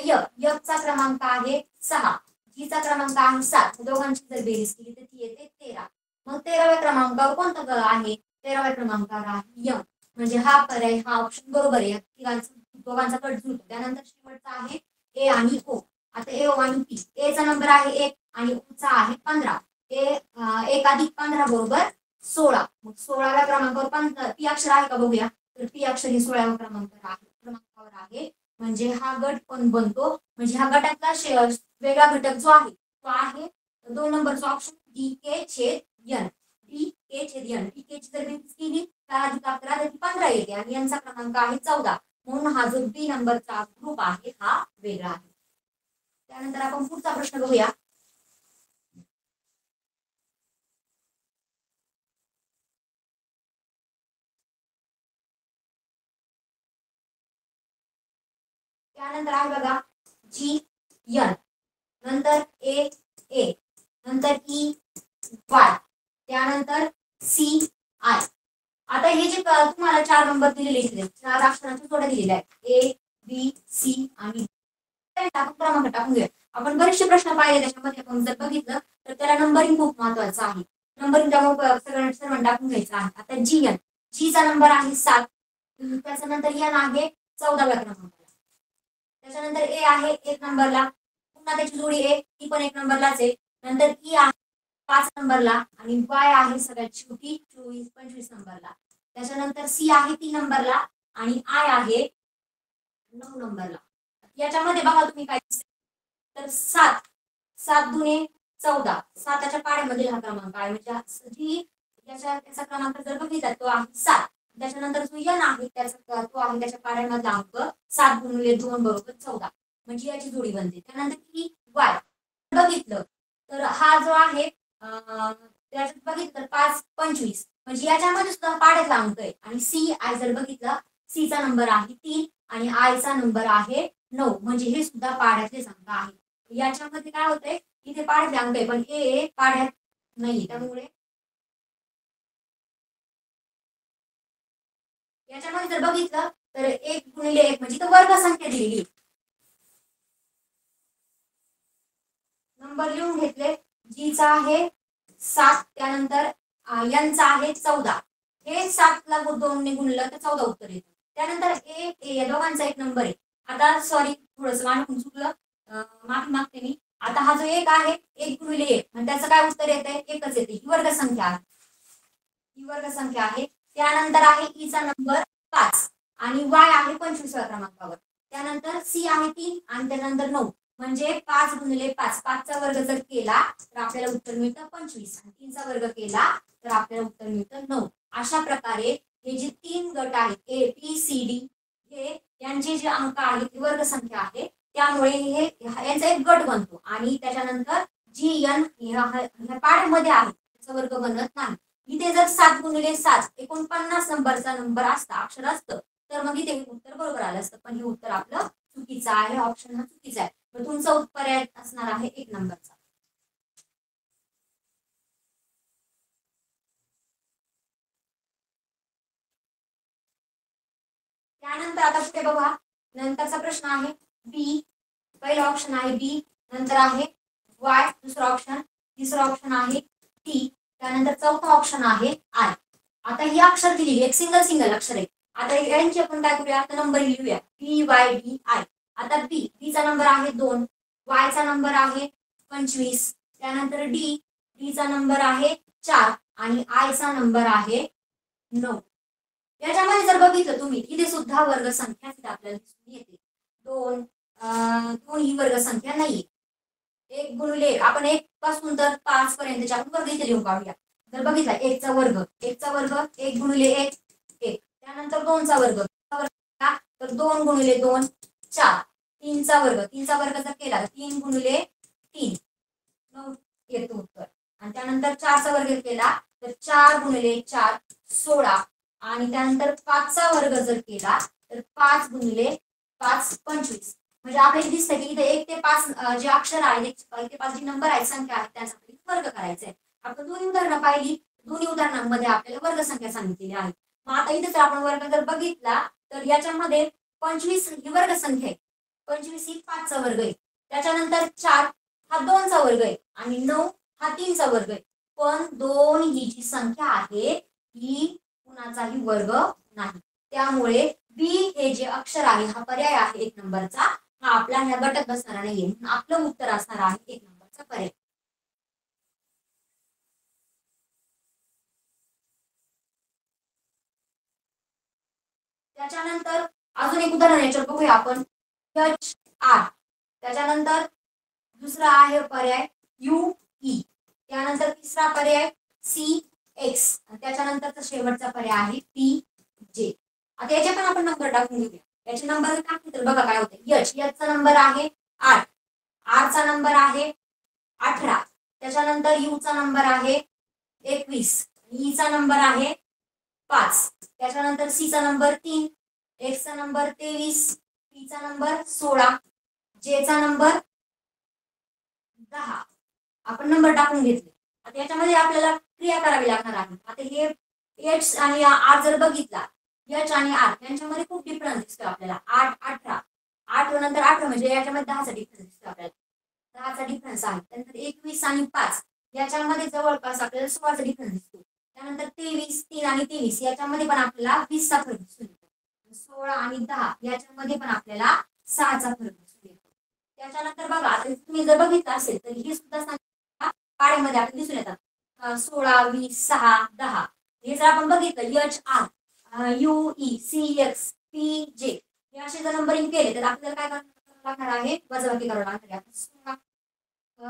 F चा क्रमांक आहे 6. G चा क्रमांक आहे 7. दोघांची जर बेरीज केली तर ती येते 13. मग 13व्या क्रमांकावर कोणता ग आहे? 13व्या क्रमांकावर आहे यम. म्हणजे हा पर्याय, हा ऑप्शन बरोबर आहे. दोघांचा कट जुळतो. त्यानंतर शेवटचा आहे ए आणि ओ. आता ए, ओ आणि पी. ए चा नंबर आहे 1 आणि ओ चा आहे 15. 1 अधिक 15 बरोबर 16. मग 16व्या क्रमांकावर पी अक्षर आहे का बघूया. तर पी अक्षर हे 16व्या क्रमांकावर आहे. म्हणजे हा गट पण बनतो. म्हणजे हा गटातला वेगळा घटक जो आहे तो आहे 2 नंबरचा ऑप्शन डी के छेद एन. डी के छेद एन. डी के ची जर बेरीज केली 4 अधिक 11 तर 15 येते आणि यांचा क्रमांक आहे 14. म्हणून हा जो बी नंबरचा ग्रुप आहे हा वेगळा आहे. त्यानंतर आपण पुढचा प्रश्न बघूया. त्यानंतर आहे बघा जी एन, नंतर ए ए, नंतर ई वाय, त्यानंतर सी आय. आता हे जे तुम्हाला 4 नंबर दिलेले 4 अक्षरांच्या जोड्या दिलेल्या आहेत ए बी सी आणि क्रमांक टाकून घेऊया. आपण बरेचसे प्रश्न पाहिले त्याच्यामध्ये आपण जर बघितलं तर त्याला नंबरिंग खूप महत्वाचं आहे. नंबरिंग त्यामुळे सर्व टाकून घ्यायचं आहे. आता जी एन, जी चा नंबर आहे 7. त्याच्यानंतर एन आहे 14व्या क्रमांकाला. त्याच्यानंतर ए आहे 1 नंबरला, पुन्हा त्याची जोडी ए, ती पण 1 नंबरलाच आहे. नंतर ई आहे 5 नंबरला आणि वाय आहे सगळ्यात शेवटी 25 नंबरला. त्याच्यानंतर सी आहे 3 नंबरला आणि आय आहे 9 नंबरला. याच्यामध्ये बघा तुम्ही काय तर 7 7 दुने 14, 7च्या पाड्यामध्ये हा क्रमांक आहे. म्हणजे जी त्याचा क्रमांक जर बघितला तो आहे 7. त्याच्यानंतर जो एन आहे त्याचा तो आहे त्याच्या पाड्यामधला अंक 7 गुणिले 2 बरोबर 14. म्हणजे याची जोडी बनते. त्यानंतर की वाय बघितलं तर हा जो आहे त्याच्यात बघितलं तर 5 25. म्हणजे याच्यामध्ये सुद्धा पाड्यातला अंक आहे. आणि सी आय जर बघितलं, सी चा नंबर आहे 3 आणि आय चा नंबर आहे 9. म्हणजे हे सुद्धा पाड्यातलेच अंक आहे. याच्यामध्ये काय होतंय, इथे पाड्यातले अंक आहे पण ए पाड्यात नाही. त्यामुळे याच्यामध्ये जर बघितलं तर 1 गुणिले 1 म्हणजे वर्ग संख्या दिलेली. नंबर लिहून घेतले. जी चा आहे 7, त्यानंतर एन चा आहे 14. हे 7 ला 2 ने गुणलं तर 14 उत्तर येतं. त्यानंतर ए ए या दोघांचा एक नंबर आहे. आता सॉरी थोडंसं माझ्याकडून चुकलं, माफी मागते मी. आता हा जो 1 आहे 1 गुणिले 1 आणि त्याचं काय उत्तर येतंय, एकच येते. ही वर्ग संख्या आहे, ही वर्ग संख्या आहे. त्यानंतर आहे ई चा नंबर 5 आणि वाय आहे 25व्या क्रमांकावर. त्यानंतर सी आहे 3 आणि त्यानंतर 9. म्हणजे 5 गुणिले 5, 5 चा वर्ग जर केला तर आपल्याला उत्तर मिळतं 25 आणि 3 चा वर्ग केला तर आपल्याला उत्तर मिळतं 9. अशा प्रकारे हे जे 3 गट आहेत ए बी सी डी, हे यांचे जे अंक आहेत ती वर्ग संख्या आहे. त्यामुळे हे यांचा एक गट बनतो आणि त्याच्यानंतर जी एन ह्या पाड्यामध्ये आहे त्याचा वर्ग बनत नाही. इथे जर 7 गुणिले 7 49 नंबरचा नंबर असता, अक्षर असतं, तर मग इथे उत्तर बरोबर आलं असतं. पण हे उत्तर आपलं चुकीचं आहे. ऑप्शन हा चुकीचा आहे. तर तुमचा पर्याय असणार आहे 1 नंबरचा. त्यानंतर आता पुढे बघा, नंतरचा प्रश्न आहे बी. पहिला ऑप्शन आहे बी, नंतर आहे वाय दुसरा ऑप्शन, तिसरा ऑप्शन आहे टी, त्यानंतर चौथा ऑप्शन आहे आय. आता ही अक्षर दिली एक सिंगल अक्षर आहे. आता यांची आपण काय करूया, आता नंबर लिहूया बी वाय डी आय. आता बी, बी चा नंबर आहे 2, वाय चा नंबर आहे 25, त्यानंतर डी, डी चा नंबर आहे 4 आणि आय चा नंबर आहे 9. याच्यामध्ये जर बघितलं तुम्ही इथे सुद्धा वर्ग संख्या आपल्याला दिसून येते. 2 ही वर्ग संख्या नाहीये. 1 गुणिले आपण 1 पासून तर 5 पर्यंतच्या आपण वर्ग इथे लिहून काढूया. जर बघितला 1 चा वर्ग 1 गुणिले 1 1, त्यानंतर 2 चा वर्ग तर 2 गुणिले 2 4, 3 चा वर्ग जर केला तर 3 गुणिले 3 9 येतो उत्तर. आणि त्यानंतर 4 चा वर्ग केला तर 4 गुणिले 4 16 आणि त्यानंतर 5 चा वर्ग जर केला तर 5 गुणिले 5 25. म्हणजे आपल्याला दिसतं की इथे 1 ते 5 जे अक्षर आहेत 1 ते 5 जी नंबर आहेत संख्या आहेत त्यांचा वर्ग करायचा आहे. आपण दोन्ही उदाहरणं पाहिली, दोन्ही उदाहरणांमध्ये आपल्याला वर्ग संख्या सांगितलेली आहे. मग आता इथे जर आपण वर्ग जर बघितला तर याच्यामध्ये 25 ही वर्ग संख्या आहे, 25 ही 5 चा वर्ग आहे, त्याच्यानंतर 4 हा 2 चा वर्ग आहे आणि 9 हा 3 चा वर्ग आहे. पण 2 ही जी संख्या आहे ही कुणाचाही वर्ग नाही. त्यामुळे बी हे जे अक्षर आहे हा पर्याय आहे 1 नंबरचा, हा आपला ह्या गटात बसणारा नाहीये. म्हणून आपलं उत्तर असणार आहे 1 नंबरचा पर्याय. त्याच्यानंतर अजून एक उदाहरण याच्यावर बघूया आपण. एच आर, त्याच्यानंतर दुसरा आहे पर्याय यू ई, त्यानंतर तिसरा पर्याय सी एक्स, त्याच्यानंतरचा शेवटचा पर्याय आहे पी जे. आता याचे पण आपण नंबर टाकून घेऊया. याचे नंबर टाकले तर बघा काय होते. एच चा नंबर आहे 8, आर चा नंबर आहे 18, त्याच्यानंतर यू चा नंबर आहे 21, ई चा नंबर आहे 5, त्याच्यानंतर सी चा नंबर 3, एक्स चा नंबर 23, पी चा नंबर 16, जे चा नंबर 10. आपण नंबर टाकून घेतले. आता याच्यामध्ये आपल्याला क्रिया करावी लागणार आहे. आता हे एच आणि आर जर बघितला, एच आणि आर यांच्यामध्ये खूप डिफरन्स दिसतो आपल्याला. 8 18, 8 नंतर 18 म्हणजे याच्यामध्ये 10 चा डिफरन्स दिसतो आपल्याला. 10 चा डिफरन्स आहे. त्यानंतर 21 आणि 5 याच्यामध्ये जवळपास आपल्याला 16 चा डिफरन्स दिसतो. त्यानंतर 23, 3 आणि 23 याच्यामध्ये पण आपल्याला 20 चा फरक दिसतो. 16 आणि 10 याच्यामध्ये पण आपल्याला 6 चा फरक दिसतो. त्याच्यानंतर बघा, आता तुम्ही जर बघितलं असेल तर ही सुद्धा संख्या पाढ्यामध्ये आपल्याला दिसून येतात. 16, 20, 6, 10. हे जर आपण बघितलं H R, U E, C X, P J हे असे जर नंबरिंग केले तर आपल्याला काय करावं लागणार आहे, वजाबाकी करावं लागणार आहे. 16,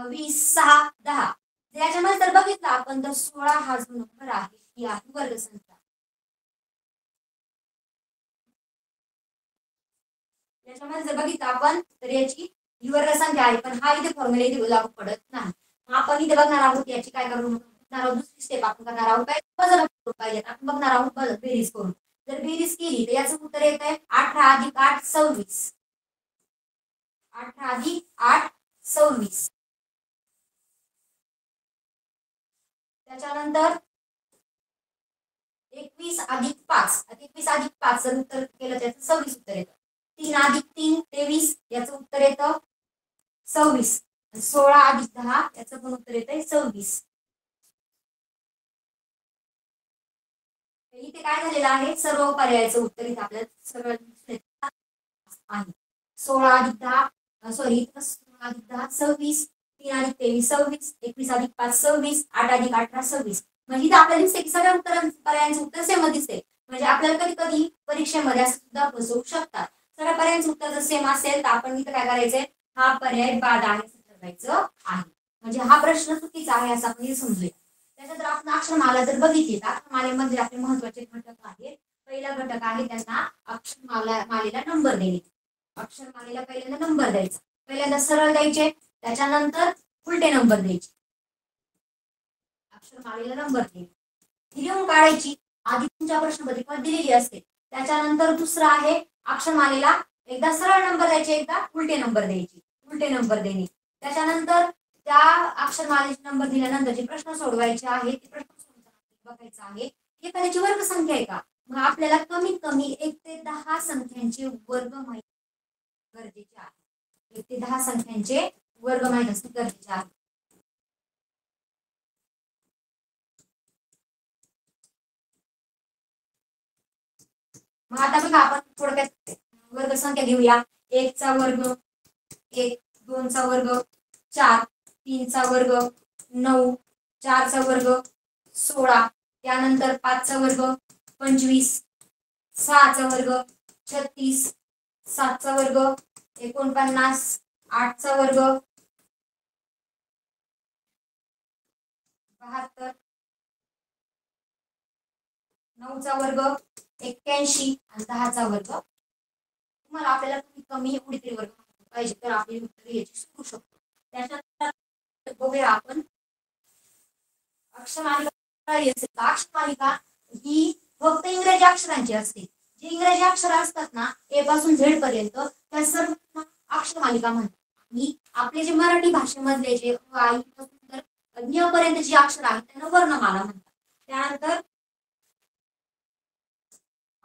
20, 6, 10 याच्यामध्ये जर बघितलं आपण तर 16 हा जो नंबर आहे ही आहे वर्गसंख्या. याच्यामध्ये जर बघितलं आपण तर याची ही वर्गसंख्या आहे, पण हा इथे फॉर्म्युला इथे लागू पडत नाही. आपण इथे बघणार आहोत याची काय करून दुसरी स्टेप आपण करणार आहोत काय वजाबाकी पाहिजे. आपण बघणार आहोत बेरीज करून. जर बेरीज केली तर याचं उत्तर येत आहे 18 अधिक 8 26. 18 अधिक 8 26. त्याच्यानंतर 21 अधिक 5, 21 अधिक 5 जर उत्तर केलं त्याचं 26 उत्तर येतं. 3 अधिक 3 23 याचं उत्तर येतं 26. 16 अधिक 10 याचं पण उत्तर येतंय 26. इथे काय झालेलं आहे, सर्व पर्यायाचं उत्तर इथे आपल्याला सगळं आहे. 16 अधिक 10 सॉरी 16 अधिक 10 26, 3 अधिक 23 26, 21 अधिक 5 26, 8 अधिक 18 26. म्हणजे इथे आपल्याला दिसते की सगळ्या पर्यायांचं उत्तर सेम दिसते. म्हणजे आपल्याला कधी कधी परीक्षेमध्ये असं सुद्धा फसवू शकतात. सगळ्या पर्यायांचं उत्तर जर सेम असेल तर आपण इथे काय करायचंय, हा पर्याय बाद आहे असं ठरवायचं आहे. म्हणजे हा प्रश्न चुकीचा आहे असं आपण समजूया. त्यानंतर आपण अक्षरमाला जर बघितली तर अक्षरमालेमध्ये आपले महत्वाचे घटक आहेत. पहिला घटक आहे त्यांना मालेला नंबर देणे. अक्षरमालेला पहिल्यांदा नंबर द्यायचा. पहिल्यांदा सरळ द्यायचे, त्याच्यानंतर उलटे नंबर द्यायचे. अक्षरमालेला नंबर द्यायचे, लिहून काढायची. आधी तुमच्या प्रश्नपत्रिकेवर दिलेली असते. त्याच्यानंतर दुसरं आहे अक्षरमालेला एकदा सरळ नंबर द्यायचे, एकदा उलटे नंबर द्यायचे. उलटे नंबर देणे. त्याच्यानंतर त्या अक्षरमालेचे नंबर दिल्यानंतर जे प्रश्न सोडवायचे आहे ते प्रश्न बघायचं आहे एखाद्याची वर्गसंख्या आहे का. मग आपल्याला कमीत कमी 1 ते 10 संख्यांचे वर्ग माहिती गरजेचे आहे. 1 ते 10 संख्यांचे वर्ग माहिती असणे गरजेचे आहे. मग आता बघा आपण थोडक्यात वर्गसंख्या घेऊया. 1 चा वर्ग 1, 2 चा वर्ग 4, 3 चा वर्ग 9, 4 चा वर्ग 16, त्यानंतर 5 चा वर्ग 25, 6 चा वर्ग 36, 7 चा वर्ग 49, 8 चा वर्ग 72, 9 चा वर्ग 81 आणि 10 चा वर्ग. तुम्हाला आपल्याला कमी उडते वर्ग पाहिजे तर आपली उत्तर याची शिकू शकतो. त्याच्यानंतर बघूया आपण अक्षरमालिका ही फक्त इंग्रजी अक्षरांची असते. जी इंग्रजी अक्षर असतात ना ए पासून झेड पर्यंत त्या सर्व अक्षरमालिका म्हणतात. आणि आपले जे मराठी भाषेमधले जे आई पासून तर न्य पर्यंत जी अक्षर आहेत त्यांना वर्णमाला म्हणतात. त्यानंतर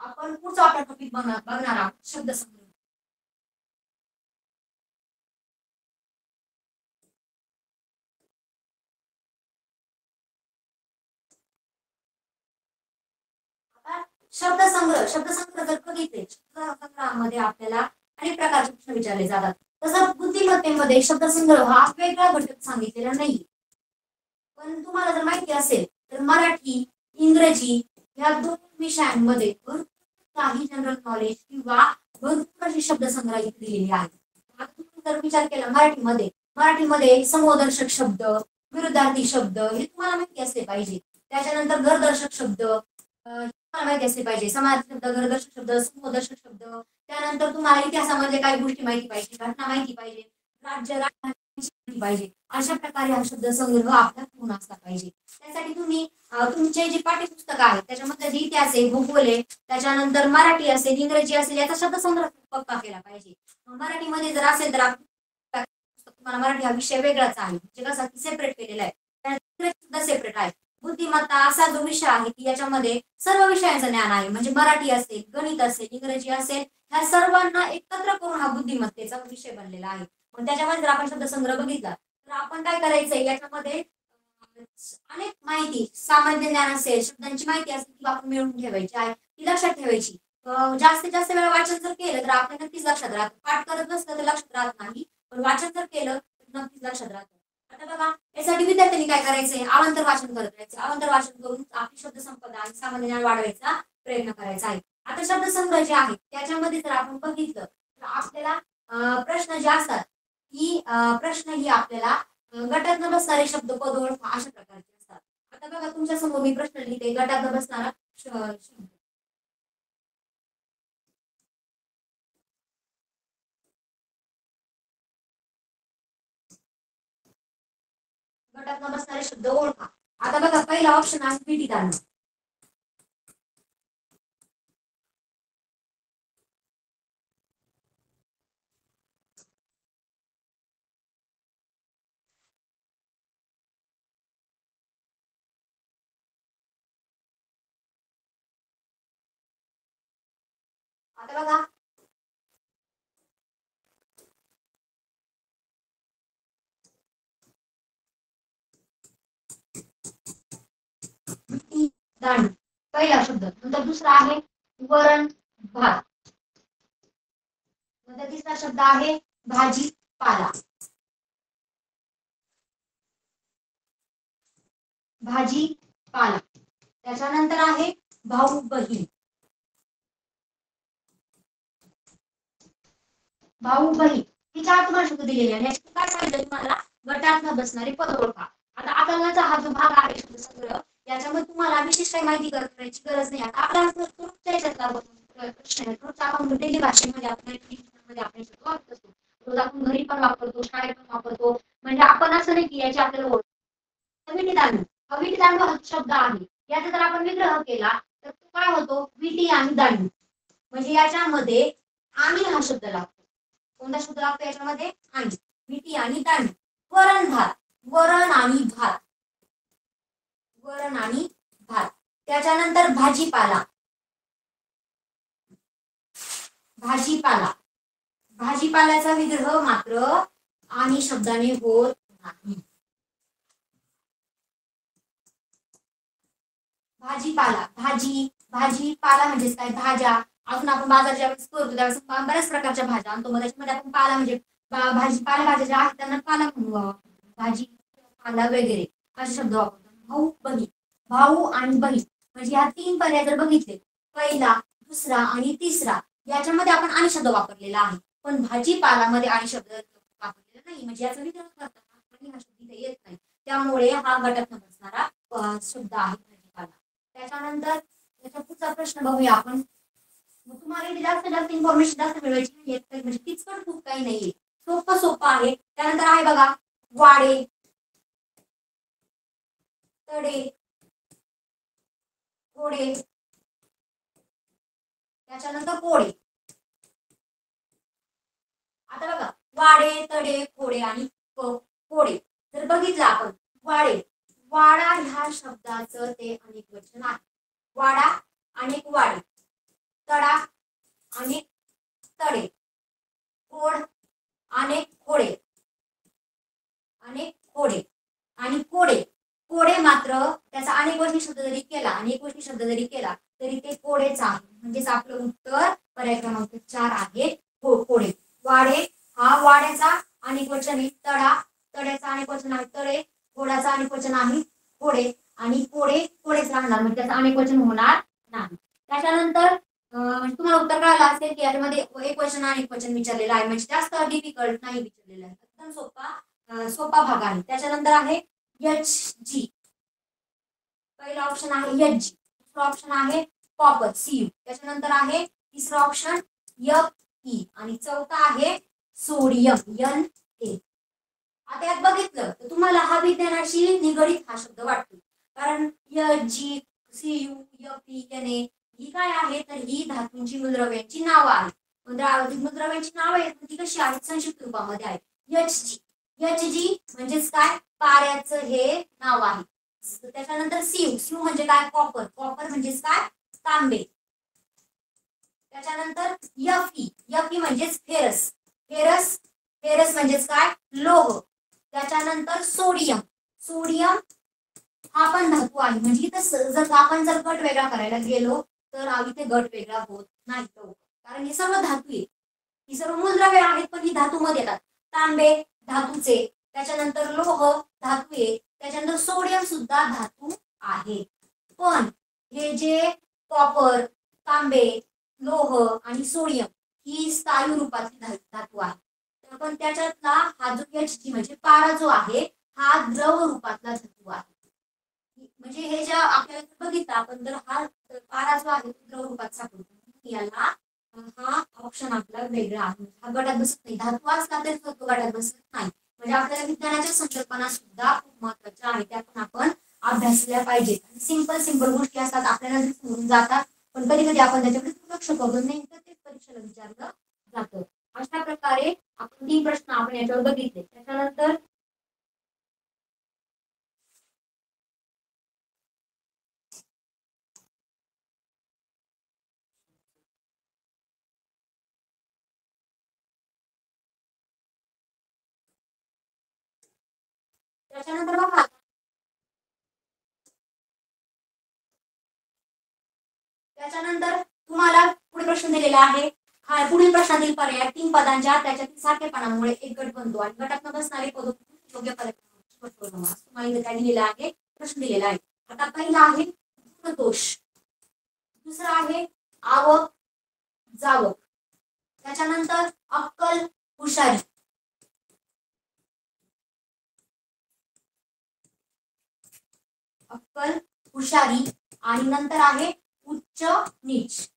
आपण पुढचा आपला टॉपिक बघणार आहोत शब्दसंग्रह. शब्दसंग्रह जर बघितले, शब्दसंग्रहामध्ये आपल्याला अनेक प्रकारचे प्रश्न विचारले जातात. तसं बुद्धिमत्तेमध्ये शब्दसंग्रह हा वेगळा घटक सांगितलेला नाही. पण तुम्हाला जर माहिती असेल तर मराठी, इंग्रजी या दोन विषयांमध्ये काही जनरल नॉलेज किंवा भरपूर असे शब्दसंग्रह दिलेले आहेत. आता तुम्ही जर विचार केला मराठीमध्ये समूहदर्शक शब्द, विरुद्धार्थी शब्द हे तुम्हाला माहिती असले पाहिजे. त्याच्यानंतर घरदर्शक शब्द तुम्हाला माहिती असले पाहिजे. समाज शब्द, घरदर्शक शब्द, समूहदर्शक शब्द. त्यानंतर तुम्हाला इतिहासामधले काही गोष्टी माहिती पाहिजे, घटना माहिती पाहिजे, राज्य माहिती पाहिजे. अशा प्रकारे हा शब्दसंग्रह आपला पूर्ण असला पाहिजे. त्यासाठी तुम्ही तुमचे जे पाठ्यपुस्तक आहे त्याच्यामध्ये जे इतिहास आहे, भूगोल आहे, त्याच्यानंतर मराठी असेल, इंग्रजी असेल याचा शब्दसंग्रह पक्का केला पाहिजे. मराठीमध्ये जर असेल तर तुम्हाला मराठी हा विषय वेगळाच आहे, म्हणजे कसा की सेपरेट केलेला आहे. इंग्रजी सुद्धा सेपरेट आहे. बुद्धिमत्ता असा जो विषय आहे की याच्यामध्ये सर्व विषयांचं ज्ञान आहे, म्हणजे मराठी असेल, गणित असेल, इंग्रजी असेल, ह्या सर्वांना एकत्र करून हा बुद्धिमत्तेचा विषय बनलेला आहे. पण त्याच्यामध्ये जर आपण शब्दसंग्रह बघितला तर आपण काय करायचंय, याच्यामध्ये अनेक माहिती, सामान्य ज्ञान असेल, शब्दांची माहिती असेल ती आपण मिळवून ठेवायची आहे, ती लक्षात ठेवायची. जास्तीत जास्त वेळा वाचन जर केलं तर आपल्या नक्कीच लक्षात राहतं. पाठ करत नसलं तर लक्षात राहत नाही, पण वाचन जर केलं तर नक्कीच लक्षात राहतं. आता बघा, यासाठी विद्यार्थ्यांनी काय करायचंय, अवांतर वाचन करत राहायचं. अवांतर वाचन करून आपली शब्द संपदा आणि सामान्य ज्ञान वाढवायचा प्रयत्न करायचा आहे. आता शब्दसंग्रह जे आहे त्याच्यामध्ये जर आपण बघितलं तर आपल्याला प्रश्न जे असतात की प्रश्न ही आपल्याला गटात न बसणारे शब्द पद ओळखा अशा प्रकारचे असतात. आता बघा, तुमच्या समोर मी प्रश्न लिहिते, गटात न बसणारा शब्द. गटात न बसणारे शब्द ओळखा. आता बघा, पहिला ऑप्शन आहे विटीदांड. आता बघा, दांड पहिला शब्द. नंतर दुसरा आहे वरण भात. नंतर तिसरा शब्द आहे भाजीपाला. भाजीपाला. त्याच्यानंतर आहे भाऊ बहीण. भाऊ बहीण ही चार तुम्हाला शब्द दिलेले आहे. काय सांगितलं तुम्हाला, गटात न बसणारे पद ओळखा. आता आकलनाचा हा जो भाग आहे शब्दसंग्रह, याच्यामध्ये तुम्हाला विशेष काही माहिती करायची गरज नाही. आता आपला आपण डेली भाषेमध्ये आपण शब्द वापरत असतो. रोज आपण घरी पण वापरतो, शाळेत पण वापरतो. म्हणजे आपण असं नाही की याची आपल्याला ओळख. विटीदांडू हा शब्द आहे, याचा जर आपण विग्रह केला तर तो काय होतो, विटी आणि दांडू. म्हणजे याच्यामध्ये आणि हा शब्द लागतो. कोणता शब्द लागतो याच्यामध्ये, आणि. विटी आणि दांडू. वरण भात, वरण आणि भात, वरण आणि भात. त्याच्यानंतर भाजीपाला. भाजीपाला. भाजीपाल्याचा विग्रह मात्र आणि शब्दाने होत नाही. भाजीपाला, भाजीपाला म्हणजे काय, भाज्या. अजून आपण बाजार ज्यावेळेस करतो त्यावेळेस बऱ्याच प्रकारच्या भाज्या आणतो, मग त्याच्यामध्ये आपण पाला म्हणजे भाज्या ज्या आहेत त्यांना पाला म्हणू, भाजी पाला वगैरे असे शब्द वापरतो. भाऊ बहीण, भाऊ आणि बहीण म्हणजे ह्या तीन पर्याय जर बघितले, पहिला, दुसरा आणि तिसरा, याच्यामध्ये आपण आणि शब्द वापरलेला आहे. पण भाजीपालामध्ये आणि शब्द वापरलेला नाही, म्हणजे याचा विग्रह करताना आणि हा शब्द इथे येत नाही. त्यामुळे हा गटात न बसणारा शब्द आहे भाजीपाला. त्याच्यानंतर त्याचा पुढचा प्रश्न बघूया आपण. तुम्हाला जास्त इन्फॉर्मेशन जास्त मिळवायची नाहीये, म्हणजे किचकट खूप काही नाहीये, सोपं आहे. त्यानंतर आहे बघा, वाडे, तडे, घोडे, त्याच्यानंतर कोडे. आता बघा, वाडे, तडे, कोडे आणि कोडे जर बघितलं आपण, वाडे, वाडा ह्या शब्दाचं ते अनेक वचन आहे. वाडा अनेक वाडे, तडा अनेक तडे, कोड अनेक कोडे, अनेक कोडे आणि कोडे. कोडे मात्र त्याचा अनेक गोष्टी शब्द जरी केला तरी ते कोडेच आहे. म्हणजेच आपलं उत्तर पर्याय क्रमांक 4 आहे कोडे. वाडे हा वाड्याचा अनेक वचन आहे तडा, तड्याचा अनेक वचन आहे तडे, घोडाचा अनेक वचन आहे घोडे आणि कोडे कोडेच राहणार म्हणजे त्याचं अनेक वचन होणार नाही. त्याच्यानंतर तुम्हाला उत्तर कळालं असेल की यामध्ये एक वचन आणि एक वचन विचारलेलं आहे म्हणजे जास्त डिफिकल्ट नाही विचारलेलं आहे. एकदम सोपा भाग आहे. त्याच्यानंतर आहे एच जी. पहिला ऑप्शन आहे एच जी, दुसरा ऑप्शन आहे कॉपर सी. त्याच्यानंतर आहे तिसरा ऑप्शन एफ ई आणि चौथा आहे सोडियम एन ए. आता यात बघितलं तर तुम्हाला हा विज्ञानाशी निगडीत हा शब्द वाटतो कारण H G C U F E N A ही काय आहे तर ही धातूंची मूलद्रव्यांची नावं आहेत. मूलद्रव्यांची नावं आहेत ती कशी आहेत संक्षिप्त रूपामध्ये आहेत. एच जी, एच जी म्हणजेच काय पाऱ्याचं हे नाव आहे. त्याच्यानंतर सीयू, सीयू म्हणजे काय कॉपर, कॉपर म्हणजेच काय तांबे. त्याच्यानंतर एफ ई, एफ ई म्हणजेच फेरस, फेरस फेरस म्हणजेच काय लोह. त्याच्यानंतर सोडियम, सोडियम हा पण धातू आहे म्हणजे इथं जर आपण जर गट वेगळा करायला गेलो तर इथे गट वेगळा होत नाही कारण हे सर्व धातू आहे. ही सर्व मूलद्रव्ये आहेत पण ही धातूमध्ये येतात. तांबे धातूचे, त्याच्यानंतर लोह धातू आहे, त्याच्यानंतर सोडियम सुद्धा धातू आहे. पण हे जे कॉपर, तांबे, लोह आणि सोडियम ही स्थायू रूपातली धातू आहे. पण त्याच्यातला हा जो एच जी म्हणजे पारा जो आहे हा द्रव रूपातला धातू आहे. म्हणजे हे ज्या आपल्याला बघितलं आपण तर हा पारा जो आहे तो द्रव रूपात सापडतो. याला हा ऑप्शन आपला वेगळा आहे. हा गटात बसत नाही. धातू असला तरी तो गटात बसत नाही. म्हणजे आपल्याला विज्ञानाच्या संकल्पना सुद्धा खूप महत्वाच्या आहेत. त्या पण आपण अभ्यासल्या पाहिजेत. सिंपल गोष्टी असतात आपल्याला समजून जातात पण कधी कधी आपण त्याच्याकडे दुर्लक्ष करतो नाही तर ते परीक्षेला विचारलं जातं. अशा प्रकारे आपण 3 प्रश्न आपण याच्यावर बघितले. त्याच्यानंतर बघा त्याच्यानंतर तुम्हाला पुढे प्रश्न दिलेला आहे. हा पुढील प्रश्नातील पर्याय 3 पदांच्या त्याच्यातील सारखेपणामुळे एक गट बनतो आणि गटात बसणारे पद योग्य पर्याय तुम्हाला काय दिलेला आहे प्रश्न दिलेला आहे. आता पहिला आहे गुणदोष, दुसरा आहे आवक जावक, त्याच्यानंतर अक्कल हुशारी, अक्कल हुशारी आणि नंतर आहे उच्च नीच.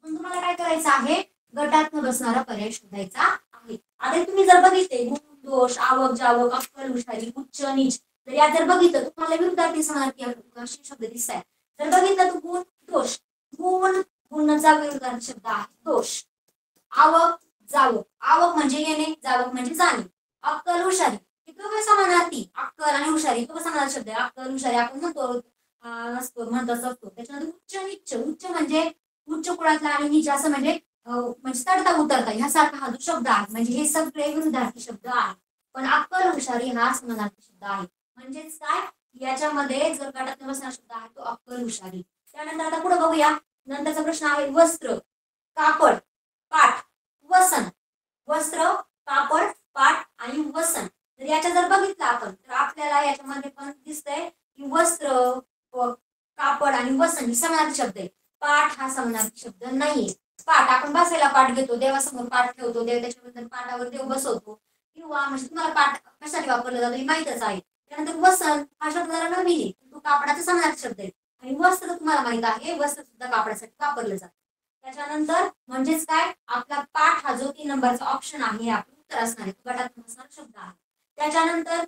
तुम्हाला काय करायचं आहे गटात बसणारा पर्याय शोधायचा आहे. आता तुम्ही जर बघितले गुण दोष आवक जावक अक्कल हुशारी उच्च नीच तर यात जर बघितलं तुम्हाला विरुद्धार्थी समानार्थी असे शब्द दिसत आहेत. जर बघितलं तर गुण दोष, गुण गुणचा विरुद्धार्थी शब्द आहे दोष. आवक जावक, आवक म्हणजे येणे जावक म्हणजे जाणे. अक्कल हुशारी हे दोघे समानार्थी, अक्कल आणि हुशारी दोघे समानार्थी शब्द आहे. अक्कल हुशारी आपण म्हणतो असतो. त्याच्यानंतर उच्च नीच, उच्च म्हणजे उच्च कुळातला आणि नीच असं म्हणजे चढता उतरता ह्यासारखा हा जो शब्द आहे म्हणजे हे सगळे विरुद्धार्थी शब्द आहेत. पण अक्कल हुशारी हा समानार्थी शब्द आहे. म्हणजेच काय याच्यामध्ये जर गटात बसणारा शब्द आहे तो अक्कल हुशारी. त्यानंतर आता पुढे बघूया. नंतरचा प्रश्न आहे वस्त्र, कापड, पाठ, वसन. वस्त्र, कापड, पाठ आणि वसन. तर याच्या जर बघितलं आपण तर आपल्याला याच्यामध्ये पण दिसतंय की वस्त्र, कापड आणि वसन ही समानार्थी शब्द आहे. पाठ हा समानार्थी शब्द नाहीये. पाठ आपण बसायला पाठ घेतो, देवासमोर पाठ ठेवतो, देव त्याच्याबद्दल पाठावर देव बसवतो किंवा म्हणजे तुम्हाला पाठ कशासाठी वापरला जातो हे माहितच आहे. त्यानंतर वसन हा शब्द जरा नवीन आहे, तो कापडाचा समानार्थी शब्द आहे आणि वस्त्र तुम्हाला माहित आहे वस्त्र सुद्धा कापडासाठी वापरलं जातं. त्याच्यानंतर म्हणजेच काय आपला पाठ हा जो 3 नंबरचा ऑप्शन आहे आपलं उत्तर असणार आहे, गटात बसणारा शब्द आहे. त्याच्यानंतर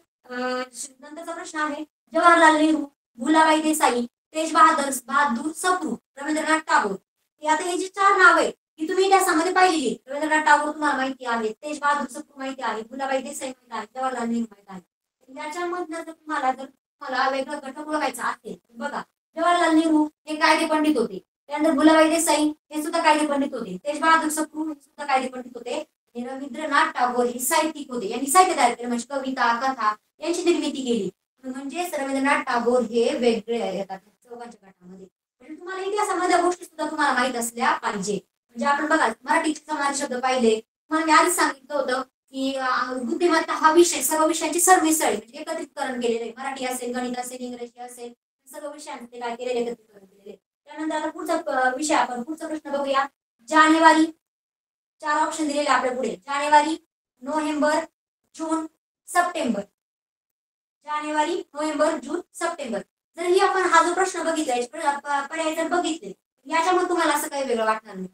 नंतरचा प्रश्न आहे जवाहरलाल नेहरू, भुलाबाई देसाई, तेज बहादूर सप्रू, रवींद्रनाथ टागोर. आता हे जे 4 नाव आहेत ती तुम्ही त्यामध्ये पाहिलेली. रवींद्रनाथ टागोर तुम्हाला माहिती आहे, तेज बहादूर सप्रू माहिती आहे, भुलाबाई देसाई माहिती आहे, जवाहरलाल नेहरू माहिती आहे. याच्यामधनं जर तुम्हाला वेगळं घटक ओळखायचा असेल बघा जवाहरलाल नेहरू हे कायदे पंडित होते. त्यानंतर भुलाबाई देसाई हे सुद्धा कायदे पंडित होते. तेज बहादूर सप्रू हे सुद्धा कायदे पंडित होते. रवींद्रनाथ टागोर हे साहित्यिक होते. यांनी साहित्य तयार केलं म्हणजे कविता कथा यांची निर्मिती केली. म्हणजेच रवींद्रनाथ टागोर हे वेगळे येतात चौघांच्या गटामध्ये. म्हणजे तुम्हाला इतिहासामधल्या गोष्टी सुद्धा तुम्हाला माहित असल्या पाहिजे. म्हणजे आपण बघा मराठीचे समाज शब्द पाहिले, तुम्हाला मी आधीच सांगितलं होतं की बुद्धिमत्ता हा विषय सर्व विषयांची सरमिसळ म्हणजे एकत्रितकरण केलेलं आहे. मराठी असेल, गणित असेल, इंग्रजी असेल, सर्व विषयांचे काय केलेले एकत्रितकरण केलेले. त्यानंतर आता पुढचा विषय आपण पुढचा प्रश्न बघूया. जानेवारी, 4 ऑप्शन दिलेले आपल्या पुढे. जानेवारी, नोव्हेंबर, जून, सप्टेंबर. जानेवारी, नोव्हेंबर, जून, सप्टेंबर. जर ही आपण हा जो प्रश्न बघितलाय पर्याय जर बघितले याच्यामध्ये तुम्हाला असं काही वेगळं वाटणार नाही,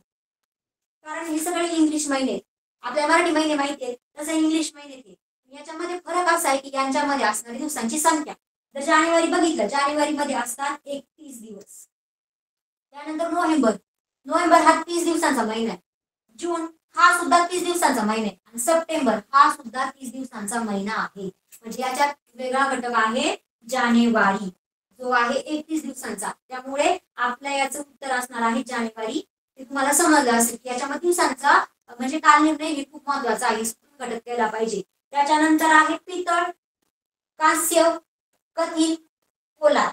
कारण हे सगळे इंग्लिश महिने. आपल्या मराठी महिने माहिती आहेत तसं इंग्लिश महिने ते. याच्यामध्ये फरक असा आहे की यांच्यामध्ये असणारी दिवसांची संख्या. जर जानेवारी बघितलं, जानेवारी मध्ये असतात 31 दिवस. त्यानंतर नोव्हेंबर, नोव्हेंबर हा 30 दिवसांचा महिना आहे. जून हा सुद्धा 30 दिवसांचा महिना आहे आणि सप्टेंबर हा सुद्धा 30 दिवसांचा महिना आहे. म्हणजे याच्यात वेगळा घटक आहे जानेवारी, जो आहे 31 दिवसांचा. त्यामुळे आपल्या याचं उत्तर असणार आहे जानेवारी. ते तुम्हाला समजलं असेल की याच्यामध्ये दिवसांचा म्हणजे कालनिर्णय हे खूप महत्वाचा आहे, घटक केला पाहिजे. त्याच्यानंतर आहे पितळ, कांस्य, कथील, पोलाद.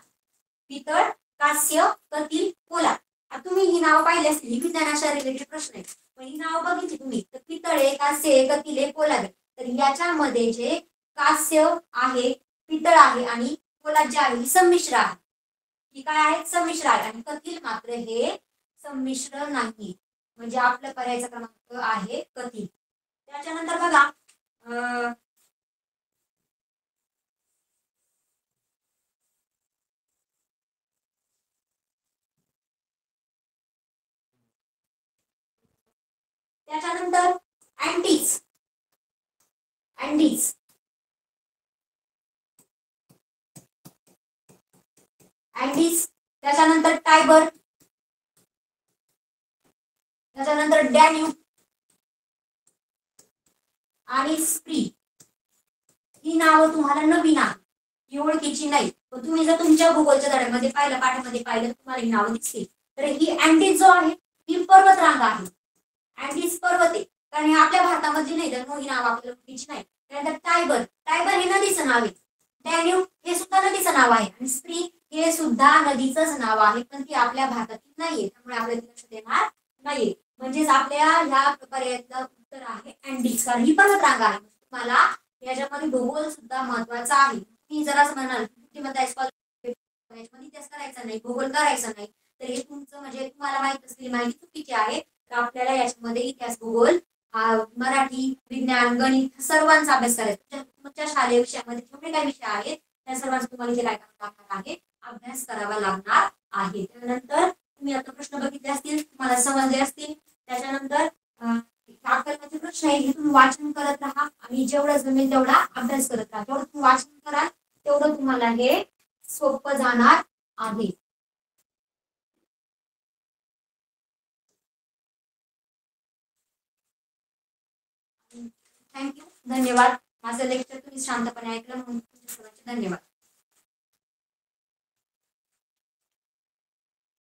पितळ, कांस्य, कथील, पोलाद. तुम्ही ही नाव पाहिली असतील, ही विज्ञानाच्या रिलेटेड प्रश्न आहे. पण ही नाव बघितली तुम्ही तर पितळ आहे, कांस्य आहे, कथील आहे, पोलाद आहे. तर याच्यामध्ये जे कांस्य आहे, पितळ आहे आणि पोलाद जे आहे ही संमिश्र आहे. ही काय आहे? संमिश्र आहे. आणि कथील मात्र हे संमिश्र नाही. म्हणजे आपल्या पर्यायचा क्रमांक आहे कथील. त्याच्यानंतर बघा त्याच्यानंतर अँटीज, अँडीज, अँडीज. त्याच्यानंतर टायबर, त्याच्यानंतर डॅन्यूब आणि स्प्री. ही नावं तुम्हाला नवीन आहेत, ही ओळखीची नाही. पण तुम्ही जर तुमच्या भूगोलच्या धड्यामध्ये पाहिलं, पाठामध्ये पाहिलं, तुम्हाला ही नावं दिसतील. तर ही अँडीज जो आहे ही पर्वत रांग आहे. अँडीज पर्वत आहे, कारण हे आपल्या भारतामध्ये नाही, तर ही नाव आपल्याला ओळखीची नाही. त्यानंतर टायबर, टायबर हे नदीचं नाव आहे. डॅन्यूब हे सुद्धा नदीचं नाव आहे. आणि स्प्री हे सुद्धा नदीचंच नाव आहे, पण ती आपल्या भारतातील नाहीये, त्यामुळे आपल्याला लक्षात येणार नाहीये. म्हणजेच आपल्या ह्या पर्यायाचं उत्तर आहे अँडीज, कारण ही पर्वत रांग आहे. तुम्हाला याच्यामध्ये भूगोल सुद्धा महत्वाचा आहे. ती जर असं म्हणाल इतिहास करायचा नाही, भूगोल करायचा नाही, तर हे तुमचं म्हणजे तुम्हाला माहित असलेली माहिती चुकीची आहे. तर आपल्याला याच्यामध्ये इतिहास, भूगोल, मराठी, विज्ञान, गणित सर्वांचा अभ्यास करायचा. तुमच्या शालेय विषयामध्ये जेवढे काही विषय आहेत त्या सर्वांचा तुम्हाला इथे काय करावं लागणार आहे? अभ्यास करावा लागणार आहे. त्यानंतर तुम्ही आता प्रश्न बघितले असतील, तुम्हाला समजले असतील. त्याच्यानंतर आकलनाचे प्रश्न आहे, हे तुम्ही वाचन करत राहा आणि जेवढं जमेल तेवढा अभ्यास करत राहा. जेवढं तुम्ही वाचन कराल तेवढं तुम्हाला हे सोपं जाणार आहे. थँक्यू, धन्यवाद. माझं लेक्चर तुम्ही शांतपणे ऐकलं म्हणून तुमच्या सर्वांचे धन्यवाद.